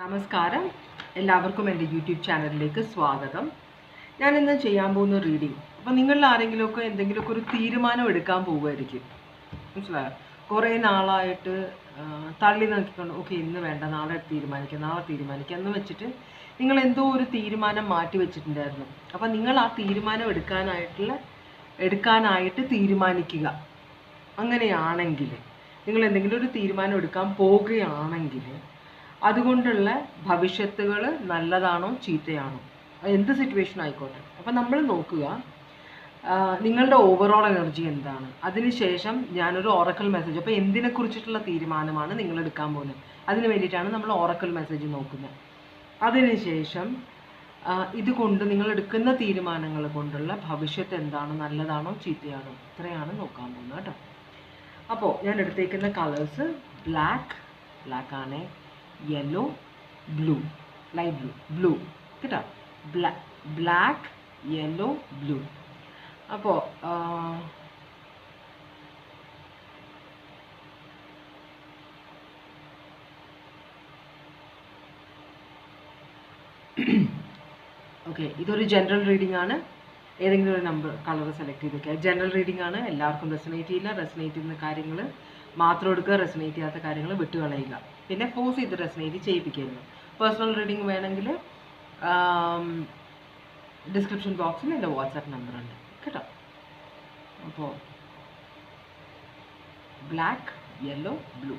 നമസ്കാരം, എല്ലാവർക്കും എൻ്റെ യൂട്യൂബ് ചാനലിലേക്ക് സ്വാഗതം. ഞാൻ ഇന്ന് ചെയ്യാൻ പോകുന്ന റീഡിങ്, അപ്പോൾ നിങ്ങളിൽ ആരെങ്കിലുമൊക്കെ എന്തെങ്കിലുമൊക്കെ ഒരു തീരുമാനം എടുക്കാൻ പോവുമായിരിക്കും. മനസ്സിലായോ? കുറേ നാളായിട്ട് തള്ളി നോക്കിക്കൊണ്ട് ഓക്കെ ഇന്ന് വേണ്ട, നാളെ തീരുമാനിക്കാം എന്ന് വെച്ചിട്ട് നിങ്ങൾ എന്തോ ഒരു തീരുമാനം മാറ്റി വെച്ചിട്ടുണ്ടായിരുന്നു. അപ്പോൾ നിങ്ങൾ ആ തീരുമാനം എടുക്കാനായിട്ട് തീരുമാനിക്കുക. അങ്ങനെയാണെങ്കിൽ നിങ്ങൾ എന്തെങ്കിലും ഒരു തീരുമാനം എടുക്കാൻ പോവുകയാണെങ്കിൽ അതുകൊണ്ടുള്ള ഭവിഷ്യത്തുകൾ നല്ലതാണോ ചീത്തയാണോ, എന്ത് സിറ്റുവേഷൻ ആയിക്കോട്ടെ. അപ്പം നമ്മൾ നോക്കുക നിങ്ങളുടെ ഓവറോൾ എനർജി എന്താണ്. അതിനുശേഷം ഞാനൊരു ഓറക്കൽ മെസ്സേജ്, അപ്പോൾ എന്തിനെ കുറിച്ചിട്ടുള്ള തീരുമാനമാണ് നിങ്ങൾ എടുക്കാൻ പോകുന്നത്, അതിന് വേണ്ടിയിട്ടാണ് നമ്മൾ ഓറക്കൽ മെസ്സേജ് നോക്കുന്നത്. അതിനുശേഷം ഇതുകൊണ്ട് നിങ്ങൾ എടുക്കുന്ന തീരുമാനങ്ങൾ കൊണ്ടുള്ള ഭവിഷ്യത്ത് എന്താണ്, നല്ലതാണോ ചീത്തയാണോ, ഇത്രയാണ് നോക്കാൻ പോകുന്നത് കേട്ടോ. അപ്പോൾ ഞാൻ എടുത്തേക്കുന്ന കളേഴ്സ് ബ്ലാക്ക് ആണ്, യെല്ലോ, ബ്ലൂ, ലൈറ്റ് ബ്ലൂ കേട്ടോ. Black, yellow, blue. അപ്പോൾ ഓക്കെ, ഇതൊരു ജനറൽ റീഡിംഗ് ആണ്. ഏതെങ്കിലും ഒരു കളർ സെലക്ട് ചെയ്തൊക്കെ ജനറൽ റീഡിംഗ് ആണ്. എല്ലാവർക്കും റെസനേറ്റ് ചെയ്യില്ല. റെസനേറ്റ് ചെയ്യുന്ന കാര്യങ്ങൾ മാത്രം എടുക്കുക, റെസനേറ്റ് ചെയ്യാത്ത കാര്യങ്ങൾ വിട്ടുകളയുക. പിന്നെ ഫോഴ്സ് ചെയ്ത് റെസനേറ്റ് ചെയ്യിപ്പിക്കരുത്. പേഴ്സണൽ റീഡിംഗ് വേണമെങ്കിൽ ഡിസ്ക്രിപ്ഷൻ ബോക്സിൽ എൻ്റെ വാട്സാപ്പ് നമ്പർ ഉണ്ട് കേട്ടോ. അപ്പോൾ ബ്ലാക്ക്, യെല്ലോ, ബ്ലൂ.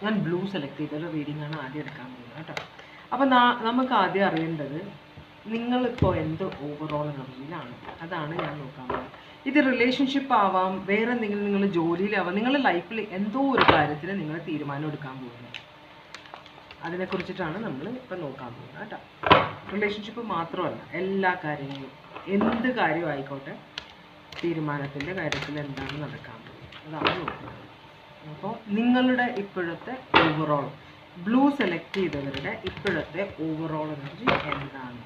ഞാൻ ബ്ലൂ സെലക്ട് ചെയ്തൊരു റീഡിംഗ് ആണ് ആദ്യം എടുക്കാൻ പോകുന്നത് കേട്ടോ. അപ്പോൾ നമുക്ക് ആദ്യം അറിയേണ്ടത് നിങ്ങളിപ്പോൾ എന്ത് ഓവറോൾ എനർജിയിലാണ്, അതാണ് ഞാൻ നോക്കാൻ പോകുന്നത്. ഇത് റിലേഷൻഷിപ്പ് ആവാം, വേറെ എന്തെങ്കിലും നിങ്ങൾ ജോലിയിലാവാം, നിങ്ങളുടെ ലൈഫിൽ എന്തോ ഒരു കാര്യത്തിൽ നിങ്ങൾ തീരുമാനം എടുക്കാൻ പോകുന്നത്, അതിനെക്കുറിച്ചിട്ടാണ് നമ്മൾ ഇപ്പം നോക്കാൻ പോകുന്നത് കേട്ടോ. റിലേഷൻഷിപ്പ് മാത്രമല്ല, എല്ലാ കാര്യങ്ങളും, എന്ത് കാര്യമായിക്കോട്ടെ, തീരുമാനത്തിൻ്റെ കാര്യത്തിൽ എന്താണ് നടക്കാൻ പോകുന്നത് അതാണ് നോക്കുന്നത്. അപ്പോൾ നിങ്ങളുടെ ഇപ്പോഴത്തെ ഓവറോൾ, ബ്ലൂ സെലക്ട് ചെയ്തവരുടെ ഇപ്പോഴത്തെ ഓവറോൾ എനർജി എന്താണ്?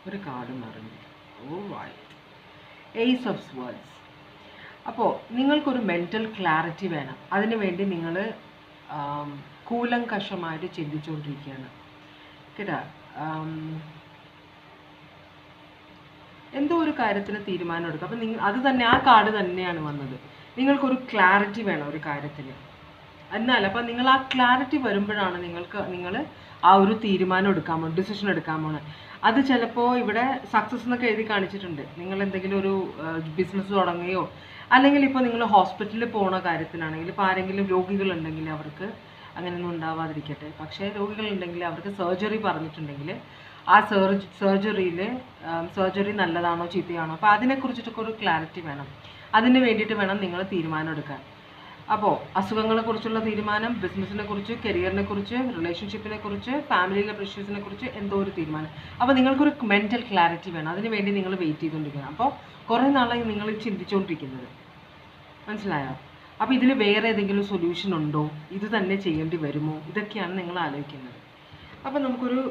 ഒരു കാർഡ് മറിഞ്ഞു. Ace of swords. അപ്പോൾ നിങ്ങൾക്കൊരു മെൻ്റൽ ക്ലാരിറ്റി വേണം. അതിനു വേണ്ടി നിങ്ങൾ കൂലങ്കഷമായിട്ട് ചിന്തിച്ചുകൊണ്ടിരിക്കുകയാണ് കേട്ടോ. എന്തോ ഒരു കാര്യത്തിന് തീരുമാനം എടുക്കുക. അപ്പം അത് തന്നെ, ആ കാർഡ് തന്നെയാണ് വന്നത്. നിങ്ങൾക്കൊരു ക്ലാരിറ്റി വേണം ഒരു കാര്യത്തിൽ. എന്നാൽ അപ്പം നിങ്ങൾ ആ ക്ലാരിറ്റി വരുമ്പോഴാണ് നിങ്ങൾ ആ ഒരു തീരുമാനം എടുക്കാൻ പോകുന്നത്, ഡിസിഷൻ എടുക്കാൻ പോകുന്നത്. അത് ചിലപ്പോൾ ഇവിടെ സക്സസ് എന്നൊക്കെ എഴുതി കാണിച്ചിട്ടുണ്ട്. നിങ്ങൾ എന്തെങ്കിലും ഒരു ബിസിനസ് തുടങ്ങുകയോ, അല്ലെങ്കിൽ ഇപ്പോൾ നിങ്ങൾ ഹോസ്പിറ്റലിൽ പോകുന്ന കാര്യത്തിലാണെങ്കിൽ, ഇപ്പോൾ ആരെങ്കിലും രോഗികളുണ്ടെങ്കിൽ അവർക്ക് അങ്ങനെയൊന്നും ഉണ്ടാവാതിരിക്കട്ടെ. പക്ഷേ രോഗികളുണ്ടെങ്കിൽ അവർക്ക് സർജറി പറഞ്ഞിട്ടുണ്ടെങ്കിൽ ആ സർജറി നല്ലതാണോ ചീത്തയാണോ, അപ്പോൾ അതിനെക്കുറിച്ചിട്ടൊക്കെ ഒരു ക്ലാരിറ്റി വേണം. അതിന് വേണ്ടിയിട്ട് വേണം നിങ്ങൾ തീരുമാനം എടുക്കാൻ. അപ്പോൾ അസുഖങ്ങളെക്കുറിച്ചുള്ള തീരുമാനം, ബിസിനസ്സിനെ കുറിച്ച്, കരിയറിനെ കുറിച്ച്, റിലേഷൻഷിപ്പിനെ കുറിച്ച്, ഫാമിലിയിലെ പ്രശ്നത്തിനെ കുറിച്ച് എന്തോ ഒരു തീരുമാനം. അപ്പോൾ നിങ്ങൾക്കൊരു മെൻ്റൽ ക്ലാരിറ്റി വേണം. അതിന് വേണ്ടി നിങ്ങൾ വെയിറ്റ് ചെയ്തുകൊണ്ടിരിക്കണം. അപ്പോൾ കുറേ നാളായി നിങ്ങൾ ചിന്തിച്ചുകൊണ്ടിരിക്കുന്നത്, മനസ്സിലായോ? അപ്പോൾ ഇതിൽ വേറെ ഏതെങ്കിലും സൊല്യൂഷൻ ഉണ്ടോ, ഇത് തന്നെ ചെയ്യേണ്ടി വരുമോ, ഇതൊക്കെയാണ് നിങ്ങൾ ആലോചിക്കുന്നത്. അപ്പോൾ നമുക്കൊരു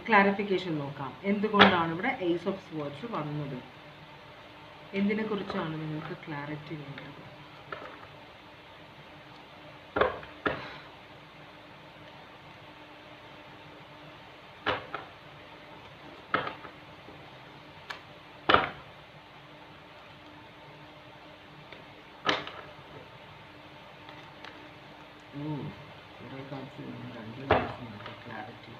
ക്ലാരിഫിക്കേഷൻ നോക്കാം. എന്തുകൊണ്ടാണ് ഇവിടെ ഏസ് ഓഫ് സ്വേർഡ്സ് വന്നത്, എന്തിനെക്കുറിച്ചാണ് നിങ്ങൾക്ക് ക്ലാരിറ്റി വേണ്ടത്? ക്ലാരിറ്റി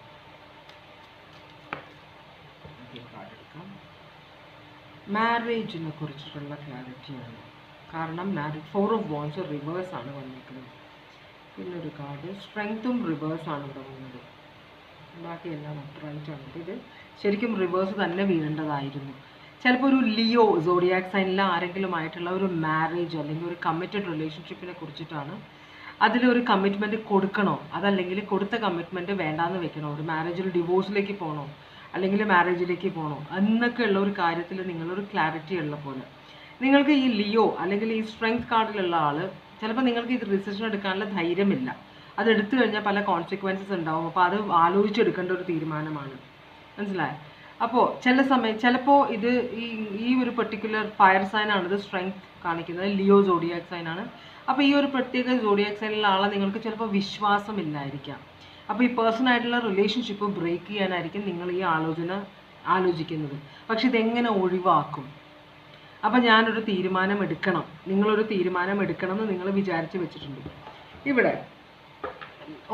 മാരേജിനെ കുറിച്ചിട്ടുള്ള ക്ലാരിറ്റിയാണ്. കാരണം ഫോർ ഓഫ് വാൻഡ്സ് റിവേഴ്സ് ആണ് വന്നിരിക്കുന്നത്. പിന്നെ ഒരു കാർഡ് സ്ട്രെങ്ത്തും റിവേഴ്സാണ് ഇവിടെ വന്നത്. ബാക്കിയെല്ലാം അപ്രൈറ്റാണ്. ഇത് ശരിക്കും റിവേഴ്സ് തന്നെ വീഴേണ്ടതായിരുന്നു. ചിലപ്പോൾ ഒരു ലിയോ സോഡിയാക് സൈനിലെ ആരെങ്കിലുമായിട്ടുള്ള ഒരു മാരേജ് അല്ലെങ്കിൽ ഒരു കമ്മിറ്റഡ് റിലേഷൻഷിപ്പിനെ കുറിച്ചിട്ടാണ്. അതിലൊരു കമ്മിറ്റ്മെൻറ്റ് കൊടുക്കണോ, അതല്ലെങ്കിൽ കൊടുത്ത കമ്മിറ്റ്മെൻറ്റ് വേണ്ടാന്ന് വെക്കണോ, ഒരു മാരേജിൽ ഡിവോഴ്സിലേക്ക് പോകണോ, അല്ലെങ്കിൽ മാരേജിലേക്ക് പോകണോ എന്നൊക്കെയുള്ള ഒരു കാര്യത്തിൽ നിങ്ങളൊരു ക്ലാരിറ്റി ഉള്ള പോലെ. നിങ്ങൾക്ക് ഈ ലിയോ അല്ലെങ്കിൽ ഈ സ്ട്രെങ്ത് കാർഡിലുള്ള ആൾ ചിലപ്പോൾ നിങ്ങൾക്ക് ഇത് ഡിസിഷൻ എടുക്കാനുള്ള ധൈര്യമില്ല. അത് എടുത്തു കഴിഞ്ഞാൽ പല കോൺസിക്വൻസസ് ഉണ്ടാവും. അപ്പോൾ അത് ആലോചിച്ചെടുക്കേണ്ട ഒരു തീരുമാനമാണ്. മനസ്സിലായോ? അപ്പോൾ ചിലപ്പോൾ ഇത് ഈ ഒരു പെർട്ടിക്കുലർ ഫയർ സൈൻ ആണ് ഇത് സ്ട്രെങ്ത് കാണിക്കുന്നത്, ലിയോ സോഡിയാക് സൈൻ ആണ്. അപ്പോൾ ഈ ഒരു പ്രത്യേക സോഡിയാക് സൈനിലുള്ള ആളെ നിങ്ങൾക്ക് ചിലപ്പോൾ വിശ്വാസമില്ലായിരിക്കാം. അപ്പോൾ ഈ പേഴ്സണായിട്ടുള്ള റിലേഷൻഷിപ്പ് ബ്രേക്ക് ചെയ്യാനായിരിക്കും നിങ്ങൾ ഈ ആലോചിക്കുന്നത്. പക്ഷെ ഇതെങ്ങനെ ഒഴിവാക്കും? അപ്പം ഞാനൊരു തീരുമാനം എടുക്കണം, നിങ്ങളൊരു തീരുമാനം എടുക്കണം എന്ന് നിങ്ങൾ വിചാരിച്ച് വെച്ചിട്ടുണ്ട്. ഇവിടെ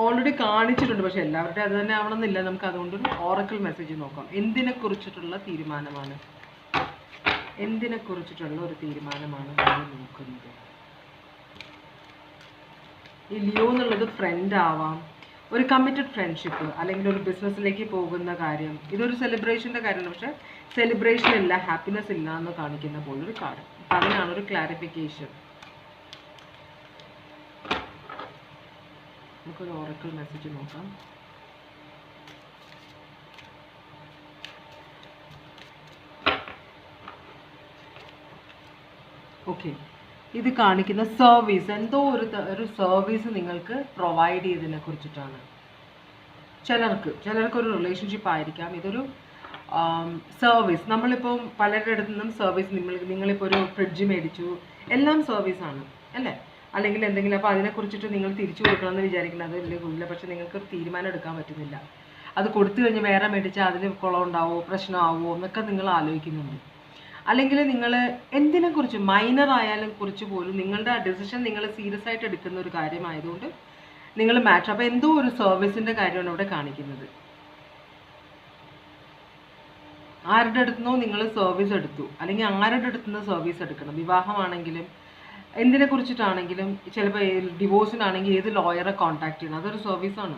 ഓൾറെഡി കാണിച്ചിട്ടുണ്ട്, പക്ഷെ എല്ലാവരുടെയും അത് തന്നെ ആവണമെന്നില്ല. നമുക്ക് അതുകൊണ്ടൊരു ഓറക്കിൾ മെസ്സേജ് നോക്കാം. എന്തിനെക്കുറിച്ചിട്ടുള്ള തീരുമാനമാണ് ഒരു തീരുമാനമാണ് നമ്മൾ നോക്കുന്നത്. ഈ ലിയോ എന്നുള്ളത് ഫ്രണ്ട് ആവാം, ഒരു കമ്മിറ്റഡ് ഫ്രണ്ട്ഷിപ്പ്, അല്ലെങ്കിൽ ഒരു ബിസിനസ്സിലേക്ക് പോകുന്ന കാര്യം. ഇതൊരു സെലിബ്രേഷൻ്റെ കാര്യമാണ്, പക്ഷെ സെലിബ്രേഷൻ ഇല്ല, ഹാപ്പിനെസ് ഇല്ല എന്ന് കാണിക്കുന്ന പോലൊരു കാർഡ്. അപ്പം അതിനാണ് ഒരു ക്ലാരിഫിക്കേഷൻ. നമുക്കൊരു ഓറക്കിൾ മെസ്സേജ് നോക്കാം. ഓക്കെ, ഇത് കാണിക്കുന്ന സർവീസ്, എന്തോ ഒരു സർവീസ് നിങ്ങൾക്ക് പ്രൊവൈഡ് ചെയ്തതിനെ കുറിച്ചിട്ടാണ്. ചിലർക്ക് ഒരു റിലേഷൻഷിപ്പ് ആയിരിക്കാം, ഇതൊരു സർവീസ്. നമ്മളിപ്പോൾ പലരുടെ അടുത്ത് നിന്നും സർവീസ്, നിങ്ങളിപ്പോൾ ഒരു ഫ്രിഡ്ജ് മേടിച്ചു, എല്ലാം സർവീസാണ് അല്ലേ? അല്ലെങ്കിൽ എന്തെങ്കിലും, അപ്പോൾ അതിനെക്കുറിച്ചിട്ട് നിങ്ങൾ തിരിച്ചു കൊടുക്കണമെന്ന് വിചാരിക്കുന്നത് ഇല്ല, പക്ഷെ നിങ്ങൾക്കൊരു തീരുമാനം എടുക്കാൻ പറ്റുന്നില്ല. അത് കൊടുത്തു കഴിഞ്ഞ് വേറെ മേടിച്ചാൽ അതിന് കുളമുണ്ടാവോ, പ്രശ്നമാവോ എന്നൊക്കെ നിങ്ങൾ ആലോചിക്കുന്നുണ്ട്. അല്ലെങ്കിൽ നിങ്ങൾ എന്തിനെക്കുറിച്ച്, മൈനർ ആയാലും കുറിച്ച് പോലും നിങ്ങളുടെ ആ ഡെസിഷൻ നിങ്ങൾ സീരിയസ് ആയിട്ട് എടുക്കുന്ന ഒരു കാര്യമായതുകൊണ്ട് നിങ്ങൾ മാച്ച്. അപ്പോൾ എന്തോ ഒരു സർവീസിൻ്റെ കാര്യമാണ് ഇവിടെ കാണിക്കുന്നത്. ആരുടെ അടുത്തുനിന്നോ നിങ്ങൾ സർവീസ് എടുത്തു, അല്ലെങ്കിൽ ആരുടെ അടുത്തുനിന്ന് സർവീസ് എടുക്കണം. വിവാഹമാണെങ്കിലും എന്തിനെ കുറിച്ചിട്ടാണെങ്കിലും, ചിലപ്പോൾ ഡിവോഴ്സിനാണെങ്കിൽ ഏത് ലോയറെ കോൺടാക്ട് ചെയ്യണം, അതൊരു സർവീസാണ്.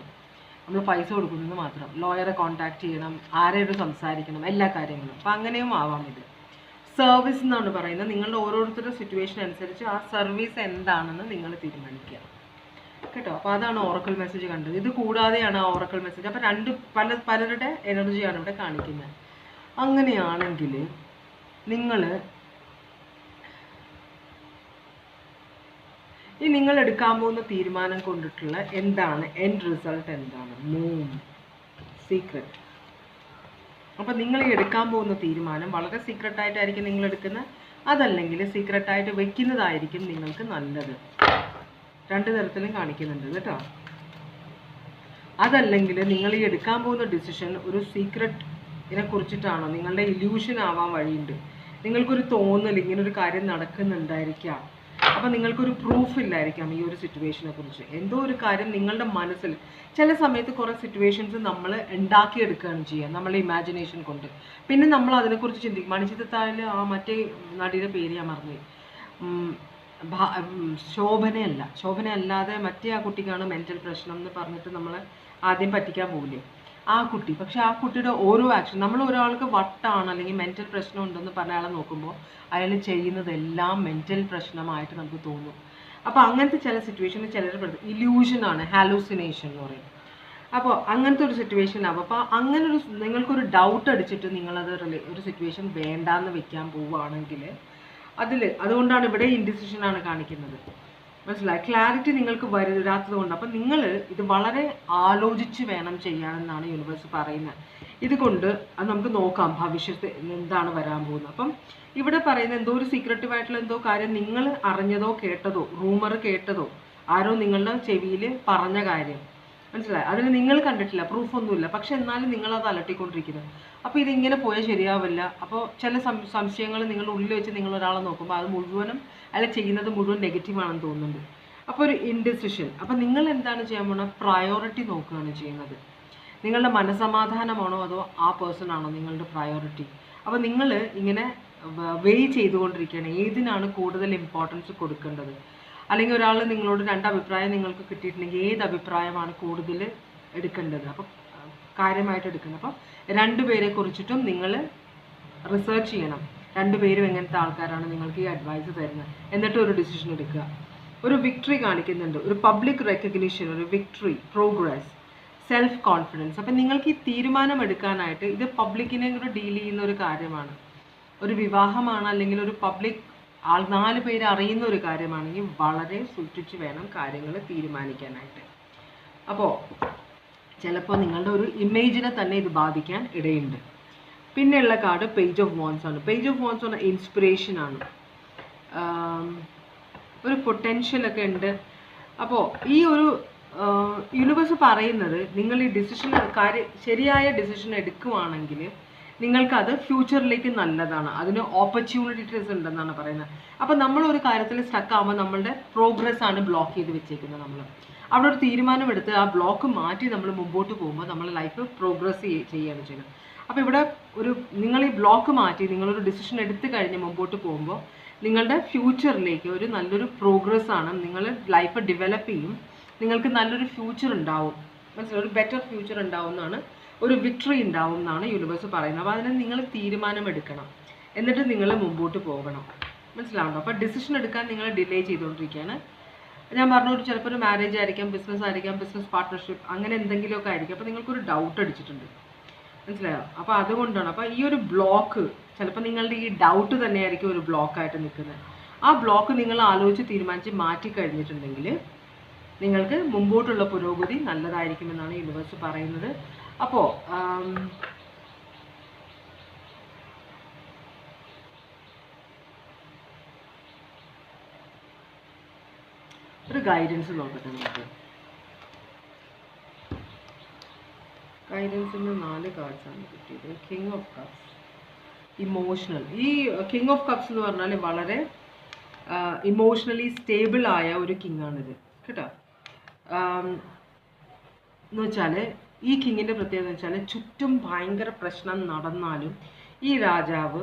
നമ്മൾ പൈസ കൊടുക്കുന്നത് മാത്രം. ലോയറെ കോൺടാക്ട് ചെയ്യണം, ആരോട് സംസാരിക്കണം, എല്ലാ കാര്യങ്ങളും. അപ്പം അങ്ങനെയും ആവാം. ഇത് സർവീസ് എന്നാണ് പറയുന്നത്. നിങ്ങളുടെ ഓരോരുത്തരുടെ സിറ്റുവേഷൻ അനുസരിച്ച് ആ സർവീസ് എന്താണെന്ന് നിങ്ങൾ തീരുമാനിക്കുക കേട്ടോ. അപ്പോൾ അതാണ് ഓറക്കിൾ മെസ്സേജ് കണ്ടത്. ഇത് കൂടാതെയാണ് ആ ഓറക്കിൾ മെസ്സേജ്. അപ്പോൾ പലരുടെ എനർജിയാണ് ഇവിടെ കാണിക്കുന്നത്. അങ്ങനെയാണെങ്കിൽ നിങ്ങൾ എടുക്കാൻ പോകുന്ന തീരുമാനം കൊണ്ടിട്ടുള്ള എന്താണ് എൻഡ് റിസൾട്ട്, എന്താണ്? Moon secret. അപ്പം നിങ്ങൾ ഈ എടുക്കാൻ പോകുന്ന തീരുമാനം വളരെ സീക്രട്ടായിട്ടായിരിക്കും നിങ്ങൾ എടുക്കുന്നത്, അതല്ലെങ്കിൽ സീക്രട്ടായിട്ട് വെക്കുന്നതായിരിക്കും നിങ്ങൾക്ക് നല്ലത്. രണ്ട് തരത്തിലും കാണിക്കുന്നുണ്ട് കേട്ടോ. അതല്ലെങ്കിൽ നിങ്ങൾ ഈ എടുക്കാൻ പോകുന്ന ഡിസിഷൻ ഒരു സീക്രട്ടിനെ കുറിച്ചിട്ടാണോ, നിങ്ങളുടെ ഇല്യൂഷൻ ആവാൻ വഴിയുണ്ട്. നിങ്ങൾക്കൊരു തോന്നൽ ഇങ്ങനൊരു കാര്യം നടക്കുന്നുണ്ടായിരിക്കാം. അപ്പം നിങ്ങൾക്കൊരു പ്രൂഫ് ഇല്ലായിരിക്കാം ഈ ഒരു സിറ്റുവേഷനെ കുറിച്ച്. എന്തോ ഒരു കാര്യം നിങ്ങളുടെ മനസ്സിൽ, ചില സമയത്ത് കുറേ സിറ്റുവേഷൻസ് നമ്മൾ ഉണ്ടാക്കിയെടുക്കുകയാണ് ചെയ്യുക നമ്മളുടെ ഇമാജിനേഷൻ കൊണ്ട്. പിന്നെ നമ്മൾ അതിനെക്കുറിച്ച് ചിന്തിക്കും. മണിച്ചിത്രത്താഴിൽ ആ മറ്റേ നടിയുടെ പേര് ഞാൻ മറന്നു, ശോഭനയല്ലാതെ മറ്റേ ആ കുട്ടിക്കാണ് മെൻ്റൽ പ്രശ്നം എന്ന് പറഞ്ഞിട്ട് നമ്മൾ ആദ്യം പറ്റിക്കാൻ പോകില്ലേ ആ കുട്ടി. പക്ഷെ ആ കുട്ടിയുടെ ഓരോ ആക്ഷൻ, നമ്മൾ ഒരാൾക്ക് വട്ടാണ് അല്ലെങ്കിൽ മെൻ്റൽ പ്രശ്നം ഉണ്ടെന്ന് പറഞ്ഞ ആളെ നോക്കുമ്പോൾ അയാൾ ചെയ്യുന്നതെല്ലാം മെൻ്റൽ പ്രശ്നമായിട്ട് നമുക്ക് തോന്നും. അപ്പോൾ അങ്ങനത്തെ ചില സിറ്റുവേഷനിൽ ചിലർ ഇല്യൂഷനാണ്, ഹാലൂസിനേഷൻ എന്ന് പറയും. അപ്പോൾ അങ്ങനത്തെ ഒരു സിറ്റുവേഷൻ ആവും. അപ്പോൾ അങ്ങനെ നിങ്ങൾക്കൊരു ഡൗട്ട് അടിച്ചിട്ട് നിങ്ങളത് ഒരു സിറ്റുവേഷൻ വേണ്ടാന്ന് വെക്കാൻ പോവുകയാണെങ്കിൽ അതുകൊണ്ടാണ് ഇവിടെ ഇൻഡിസിഷനാണ് കാണിക്കുന്നത്. മനസ്സിലായി? ക്ലാരിറ്റി നിങ്ങൾക്ക് വരാത്തത് കൊണ്ട്. അപ്പം നിങ്ങൾ ഇത് വളരെ ആലോചിച്ച് വേണം ചെയ്യാനെന്നാണ് യൂണിവേഴ്സ് പറയുന്നത്. ഇതുകൊണ്ട് അത് നമുക്ക് നോക്കാം ഭവിഷ്യത്ത് എന്താണ് വരാൻ പോകുന്നത്. അപ്പം ഇവിടെ പറയുന്ന എന്തോ ഒരു സീക്രട്ടീവായിട്ടുള്ള എന്തോ കാര്യം നിങ്ങൾ അറിഞ്ഞതോ കേട്ടതോ, റൂമർ കേട്ടതോ, ആരോ നിങ്ങളുടെ ചെവിയിൽ പറഞ്ഞ കാര്യം, മനസ്സിലായി? അതിന് നിങ്ങൾ കണ്ടിട്ടില്ല, പ്രൂഫൊന്നുമില്ല, പക്ഷെ എന്നാലും നിങ്ങളത് അലട്ടിക്കൊണ്ടിരിക്കുന്നത്. അപ്പോൾ ഇതിങ്ങനെ പോയാൽ ശരിയാവില്ല. അപ്പോൾ ചില സംശയങ്ങൾ നിങ്ങളുടെ ഉള്ളിൽ വെച്ച് നിങ്ങൾ ഒരാളെ നോക്കുമ്പോൾ അത് മുഴുവനും അല്ല ചെയ്യുന്നത് മുഴുവൻ നെഗറ്റീവാണെന്ന് തോന്നുന്നുണ്ട്. അപ്പോൾ ഒരു ഇൻഡിസിഷൻ. അപ്പോൾ നിങ്ങൾ എന്താണ് ചെയ്യാൻ പോകുന്നത്? പ്രയോറിറ്റി നോക്കുകയാണ് ചെയ്യുന്നത്. നിങ്ങളുടെ മനസ്സമാധാനമാണോ അതോ ആ പേഴ്സൺ ആണോ നിങ്ങളുടെ പ്രയോറിറ്റി? അപ്പോൾ നിങ്ങൾ ഇങ്ങനെ വെയ് ചെയ്തുകൊണ്ടിരിക്കുകയാണ് ഏതിനാണ് കൂടുതൽ ഇമ്പോർട്ടൻസ് കൊടുക്കേണ്ടത്. അല്ലെങ്കിൽ ഒരാൾ നിങ്ങളോട് രണ്ട് അഭിപ്രായം നിങ്ങൾക്ക് കിട്ടിയിട്ടുണ്ടെങ്കിൽ ഏത് അഭിപ്രായമാണ് കൂടുതൽ എടുക്കേണ്ടത്, അപ്പോൾ കാര്യമായിട്ട് എടുക്കണം. അപ്പോൾ രണ്ടുപേരെ കുറിച്ചിട്ടും നിങ്ങൾ റിസർച്ച് ചെയ്യണം. രണ്ടുപേരും എങ്ങനത്തെ ആൾക്കാരാണ് നിങ്ങൾക്ക് ഈ അഡ്വൈസ് തരുന്നത്, എന്നിട്ട് ഒരു ഡിസിഷൻ എടുക്കുക. ഒരു വിക്ടറി കാണിക്കുന്നുണ്ട്, ഒരു പബ്ലിക് റെക്കഗ്നിഷൻ, ഒരു വിക്ടറി, പ്രോഗ്രസ്, സെൽഫ് കോൺഫിഡൻസ്. അപ്പം നിങ്ങൾക്ക് ഈ തീരുമാനം എടുക്കാനായിട്ട് ഇത് പബ്ലിക്കിനെ കൂടെ ഡീൽ ചെയ്യുന്ന ഒരു കാര്യമാണ്. ഒരു വിവാഹമാണ് അല്ലെങ്കിൽ ഒരു പബ്ലിക് 4 പേര് അറിയുന്ന ഒരു കാര്യമാണെങ്കിൽ വളരെ സൂക്ഷിച്ച് വേണം കാര്യങ്ങൾ തീരുമാനിക്കാനായിട്ട്. അപ്പോൾ ചിലപ്പോൾ നിങ്ങളുടെ ഒരു ഇമേജിനെ തന്നെ ഇത് ബാധിക്കാൻ ഇടയുണ്ട്. പിന്നെയുള്ള കാർഡ് പേജ് ഓഫ് വോൺസ് ആണ്. പേജ് ഓഫ് വോൺസ് പറഞ്ഞാൽ ഇൻസ്പിറേഷൻ ആണ്, ഒരു പൊട്ടൻഷ്യലൊക്കെ ഉണ്ട്. അപ്പോൾ ഈ ഒരു യൂണിവേഴ്സ് പറയുന്നത് നിങ്ങൾ ഈ ഡിസിഷൻ ശരിയായ ഡിസിഷൻ എടുക്കുവാണെങ്കിൽ നിങ്ങൾക്കത് ഫ്യൂച്ചറിലേക്ക് നല്ലതാണ്, അതിന് ഓപ്പർച്യൂണിറ്റീസ് ഉണ്ടെന്നാണ് പറയുന്നത്. അപ്പോൾ നമ്മളൊരു കാര്യത്തിൽ സ്റ്റക്ക് ആകുമ്പോൾ നമ്മളുടെ പ്രോഗ്രസ് ആണ് ബ്ലോക്ക് ചെയ്ത് വെച്ചേക്കുന്നത്. നമ്മൾ അവിടെ ഒരു തീരുമാനമെടുത്ത് ആ ബ്ലോക്ക് മാറ്റി നമ്മൾ മുമ്പോട്ട് പോകുമ്പോൾ നമ്മൾ ലൈഫ് പ്രോഗ്രസ് ചെയ്യുകയാണ് ചെയ്യുന്നത്. അപ്പോൾ ഇവിടെ നിങ്ങൾ ഈ ബ്ലോക്ക് മാറ്റി നിങ്ങളൊരു ഡിസിഷൻ എടുത്തു കഴിഞ്ഞ് മുമ്പോട്ട് പോകുമ്പോൾ നിങ്ങളുടെ ഫ്യൂച്ചറിലേക്ക് ഒരു നല്ലൊരു പ്രോഗ്രസ് ആണ്, നിങ്ങൾ ലൈഫ് ഡെവലപ്പ് ചെയ്യും, നിങ്ങൾക്ക് നല്ലൊരു ഫ്യൂച്ചർ ഉണ്ടാവും, മനസ്സിലായി, ഒരു ബെറ്റർ ഫ്യൂച്ചർ ഉണ്ടാവും എന്നാണ്, ഒരു വിക്ടറി ഉണ്ടാവും എന്നാണ് യൂണിവേഴ്സ് പറയുന്നത്. അപ്പോൾ അതിന് നിങ്ങൾ തീരുമാനമെടുക്കണം, എന്നിട്ട് നിങ്ങൾ മുമ്പോട്ട് പോകണം, മനസ്സിലാവണം. അപ്പോൾ ഡിസിഷൻ എടുക്കാൻ നിങ്ങൾ ഡിലേ ചെയ്തുകൊണ്ടിരിക്കുകയാണ്. ഞാൻ പറഞ്ഞു, ചിലപ്പോൾ ഒരു മാരേജ് ആയിരിക്കാം, ബിസിനസ് ആയിരിക്കാം, ബിസിനസ് പാർട്ട്ണർഷിപ്പ്, അങ്ങനെ എന്തെങ്കിലുമൊക്കെ ആയിരിക്കും. അപ്പോൾ നിങ്ങൾക്കൊരു ഡൗട്ട് അടിച്ചിട്ടുണ്ട്, മനസ്സിലായോ? അപ്പോൾ അതുകൊണ്ടാണ്. അപ്പോൾ ഈ ഒരു ബ്ലോക്ക് ചിലപ്പോൾ നിങ്ങളുടെ ഈ ഡൗട്ട് തന്നെയായിരിക്കും ഒരു ബ്ലോക്കായിട്ട് നിൽക്കുന്നത്. ആ ബ്ലോക്ക് നിങ്ങൾ ആലോചിച്ച് തീരുമാനിച്ച് മാറ്റി കഴിഞ്ഞിട്ടുണ്ടെങ്കിൽ നിങ്ങൾക്ക് മുമ്പോട്ടുള്ള പുരോഗതി നല്ലതായിരിക്കുമെന്നാണ് യൂണിവേഴ്സ് പറയുന്നത്. അപ്പോൾ ഒരു ഗൈഡൻസ് നോക്കട്ടെ നമുക്ക്. ഗൈഡൻസിന് 4 കാർഡ്സാണ് കിട്ടിയത്. King of cups, emotional. ഈ കിങ് ഓഫ് കപ്സ് എന്ന് പറഞ്ഞാൽ വളരെ ഇമോഷണലി സ്റ്റേബിൾ ആയ ഒരു കിങ് ആണിത് കേട്ടോ. എന്ന് വെച്ചാൽ ഈ കിങ്ങിൻ്റെ പ്രത്യേകത എന്ന് വെച്ചാൽ ചുറ്റും ഭയങ്കര പ്രശ്നം നടന്നാലും ഈ രാജാവ്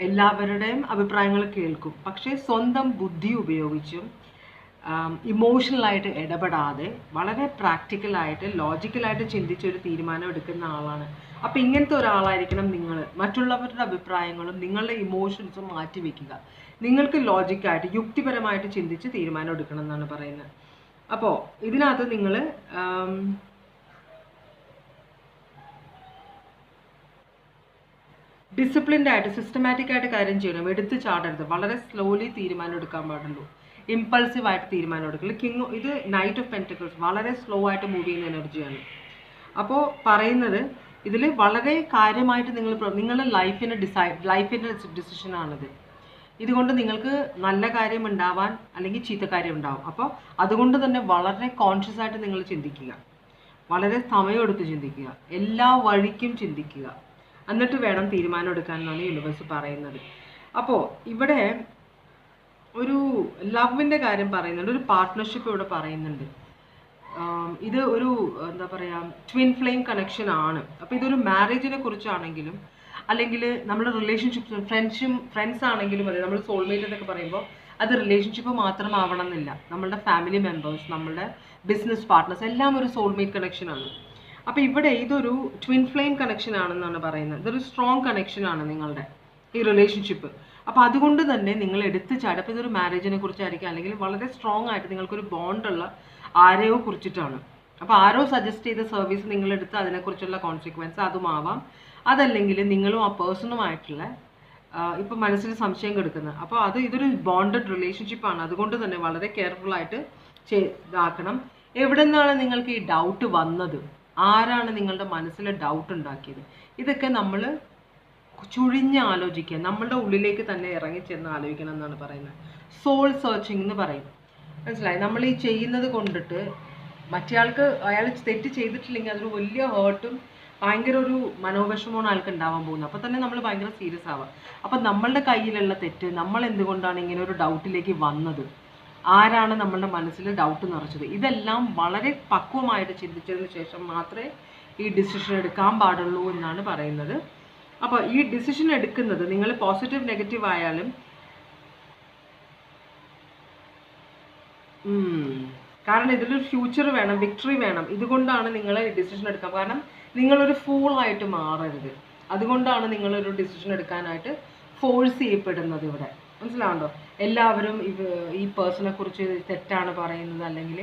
എല്ലാവരുടെയും അഭിപ്രായങ്ങൾ കേൾക്കും, പക്ഷേ സ്വന്തം ബുദ്ധി ഉപയോഗിച്ചും ഇമോഷണലായിട്ട് ഇടപെടാതെ വളരെ പ്രാക്ടിക്കലായിട്ട് ലോജിക്കലായിട്ട് ചിന്തിച്ചൊരു തീരുമാനം എടുക്കുന്ന ആളാണ്. അപ്പോൾ ഇങ്ങനത്തെ ഒരാളായിരിക്കണം നിങ്ങൾ. മറ്റുള്ളവരുടെ അഭിപ്രായങ്ങളും നിങ്ങളുടെ ഇമോഷൻസും മാറ്റി വയ്ക്കുക, നിങ്ങൾക്ക് ലോജിക്കായിട്ട് യുക്തിപരമായിട്ട് ചിന്തിച്ച് തീരുമാനം എടുക്കണം എന്നാണ് പറയുന്നത്. അപ്പോൾ ഇതിനകത്ത് നിങ്ങൾ ഡിസിപ്ലിൻഡ് ആയിട്ട് സിസ്റ്റമാറ്റിക് ആയിട്ട് കാര്യം ചെയ്യണം, എടുത്ത് ചാടരുത്, വളരെ സ്ലോലി തീരുമാനം എടുക്കാൻ പാടുള്ളൂ, ഇമ്പൾസീവ് ആയിട്ട് തീരുമാനം എടുക്കില്ല. കിങ് ഇത് നൈറ്റ് ഓഫ് പെന്റക്കിൾസ്, വളരെ സ്ലോ ആയിട്ട് മൂവ് ചെയ്യുന്ന എനർജിയാണ്. അപ്പോൾ പറയുന്നത് ഇതിൽ വളരെ കാര്യമായിട്ട് നിങ്ങളുടെ ലൈഫിൻ്റെ ഡിസിഷനാണിത്. ഇതുകൊണ്ട് നിങ്ങൾക്ക് നല്ല കാര്യം ഉണ്ടാവാൻ അല്ലെങ്കിൽ ചീത്ത കാര്യം ഉണ്ടാവും. അപ്പോൾ അതുകൊണ്ട് തന്നെ വളരെ കോൺഷ്യസ് ആയിട്ട് നിങ്ങൾ ചിന്തിക്കുക, വളരെ സമയമെടുത്ത് ചിന്തിക്കുക, എല്ലാ വഴിക്കും ചിന്തിക്കുക, എന്നിട്ട് വേണം തീരുമാനം എടുക്കാൻ എന്നാണ് യൂണിവേഴ്സ് പറയുന്നത്. അപ്പോൾ ഇവിടെ ഒരു ലവിൻ്റെ കാര്യം പറയുന്നുണ്ട്, ഒരു പാർട്ട്ണർഷിപ്പ് ഇവിടെ പറയുന്നുണ്ട്. ഇത് ഒരു എന്താ പറയുക, ട്വിൻ ഫ്ലെയിം കണക്ഷൻ ആണ്. അപ്പോൾ ഇതൊരു മാരേജിനെ കുറിച്ചാണെങ്കിലും അല്ലെങ്കിൽ നമ്മുടെ റിലേഷൻഷിപ്സ് ഫ്രണ്ട്സ് ആണെങ്കിലും അതെ, നമ്മൾ സോൾമേറ്റ് എന്നൊക്കെ പറയുമ്പോൾ അത് റിലേഷൻഷിപ്പ് മാത്രമാവണം എന്നില്ല. നമ്മളുടെ ഫാമിലി മെമ്പേഴ്സ്, നമ്മളുടെ ബിസിനസ് പാർട്ട്നേഴ്സ് എല്ലാം ഒരു സോൾമേറ്റ് കണക്ഷനാണ്. അപ്പോൾ ഇവിടെ ഇതൊരു ട്വിൻ ഫ്ലെയിം കണക്ഷൻ ആണെന്നാണ് പറയുന്നത്. ഇതൊരു സ്ട്രോങ് കണക്ഷനാണ് നിങ്ങളുടെ ഈ റിലേഷൻഷിപ്പ്. അപ്പോൾ അതുകൊണ്ട് തന്നെ നിങ്ങൾ എടുത്ത് ചാടും. അപ്പോൾ ഇതൊരു മാരേജിനെ കുറിച്ചായിരിക്കും, അല്ലെങ്കിൽ വളരെ സ്ട്രോങ് ആയിട്ട് നിങ്ങൾക്കൊരു ബോണ്ടുള്ള ആരെയോ കുറിച്ചിട്ടാണ്. അപ്പോൾ ആരോ സജസ്റ്റ് ചെയ്ത സർവീസ് നിങ്ങളെടുത്ത് അതിനെക്കുറിച്ചുള്ള കോൺസിക്വൻസ് അതുമാവാം, അതല്ലെങ്കിൽ നിങ്ങളും ആ പേഴ്സണുമായിട്ടുള്ള ഇപ്പോൾ മനസ്സിൽ സംശയം കെടുക്കുന്നത്. അപ്പോൾ ഇതൊരു ബോണ്ടഡ് റിലേഷൻഷിപ്പാണ്. അതുകൊണ്ട് തന്നെ വളരെ കെയർഫുള്ളായിട്ട് ഇതാക്കണം. എവിടെ നിന്നാണ് നിങ്ങൾക്ക് ഈ ഡൗട്ട് വന്നത്, ആരാണ് നിങ്ങളുടെ മനസ്സിൽ ഡൗട്ട് ഉണ്ടാക്കിയത്, ഇതൊക്കെ നമ്മൾ ചുഴിഞ്ഞ് ആലോചിക്കുക, നമ്മളുടെ ഉള്ളിലേക്ക് തന്നെ ഇറങ്ങിച്ചെന്ന് ആലോചിക്കണം എന്നാണ് പറയുന്നത്. സോൾ സെർച്ചിങ് എന്ന് പറയും, മനസ്സിലായി. നമ്മൾ ഈ ചെയ്യുന്നത് കൊണ്ടിട്ട് മറ്റേയാൾക്ക് അയാൾ തെറ്റ് ചെയ്തിട്ടില്ലെങ്കിൽ അതൊരു വലിയ ഹേർട്ടും ഭയങ്കര ഒരു മനോവിഷമമാണ് ആൾക്ക് ഉണ്ടാവാൻ പോകുന്നത്. അപ്പോൾ തന്നെ നമ്മൾ ഭയങ്കര സീരിയസ് ആവുക. അപ്പം നമ്മളുടെ കയ്യിലുള്ള തെറ്റ്, നമ്മൾ എന്തുകൊണ്ടാണ് ഇങ്ങനെ ഒരു ഡൗട്ടിലേക്ക് വന്നത്, ആരാണ് നമ്മളുടെ മനസ്സിൽ ഡൗട്ട് നിറച്ചത്, ഇതെല്ലാം വളരെ പക്വമായിട്ട് ചിന്തിച്ചതിന് ശേഷം മാത്രമേ ഈ ഡിസിഷൻ എടുക്കാൻ പാടുള്ളൂ എന്നാണ് പറയുന്നത്. അപ്പോൾ ഈ ഡിസിഷൻ എടുക്കുന്നത് നിങ്ങൾ പോസിറ്റീവ് നെഗറ്റീവ് ആയാലും കാരണം ഇതിലൊരു ഫ്യൂച്ചർ വേണം, വിക്ടറി വേണം. ഇതുകൊണ്ടാണ് നിങ്ങൾ ഡിസിഷൻ എടുക്കാൻ, കാരണം നിങ്ങളൊരു ഫൂളായിട്ട് മാറരുത്. അതുകൊണ്ടാണ് നിങ്ങളൊരു ഡിസിഷൻ എടുക്കാനായിട്ട് ഫോഴ്സ് ചെയ്യപ്പെടുന്നത് ഇവിടെ, മനസ്സിലാവുണ്ടോ? എല്ലാവരും ഈ പേഴ്സണെ കുറിച്ച് തെറ്റാണ് പറയുന്നത് അല്ലെങ്കിൽ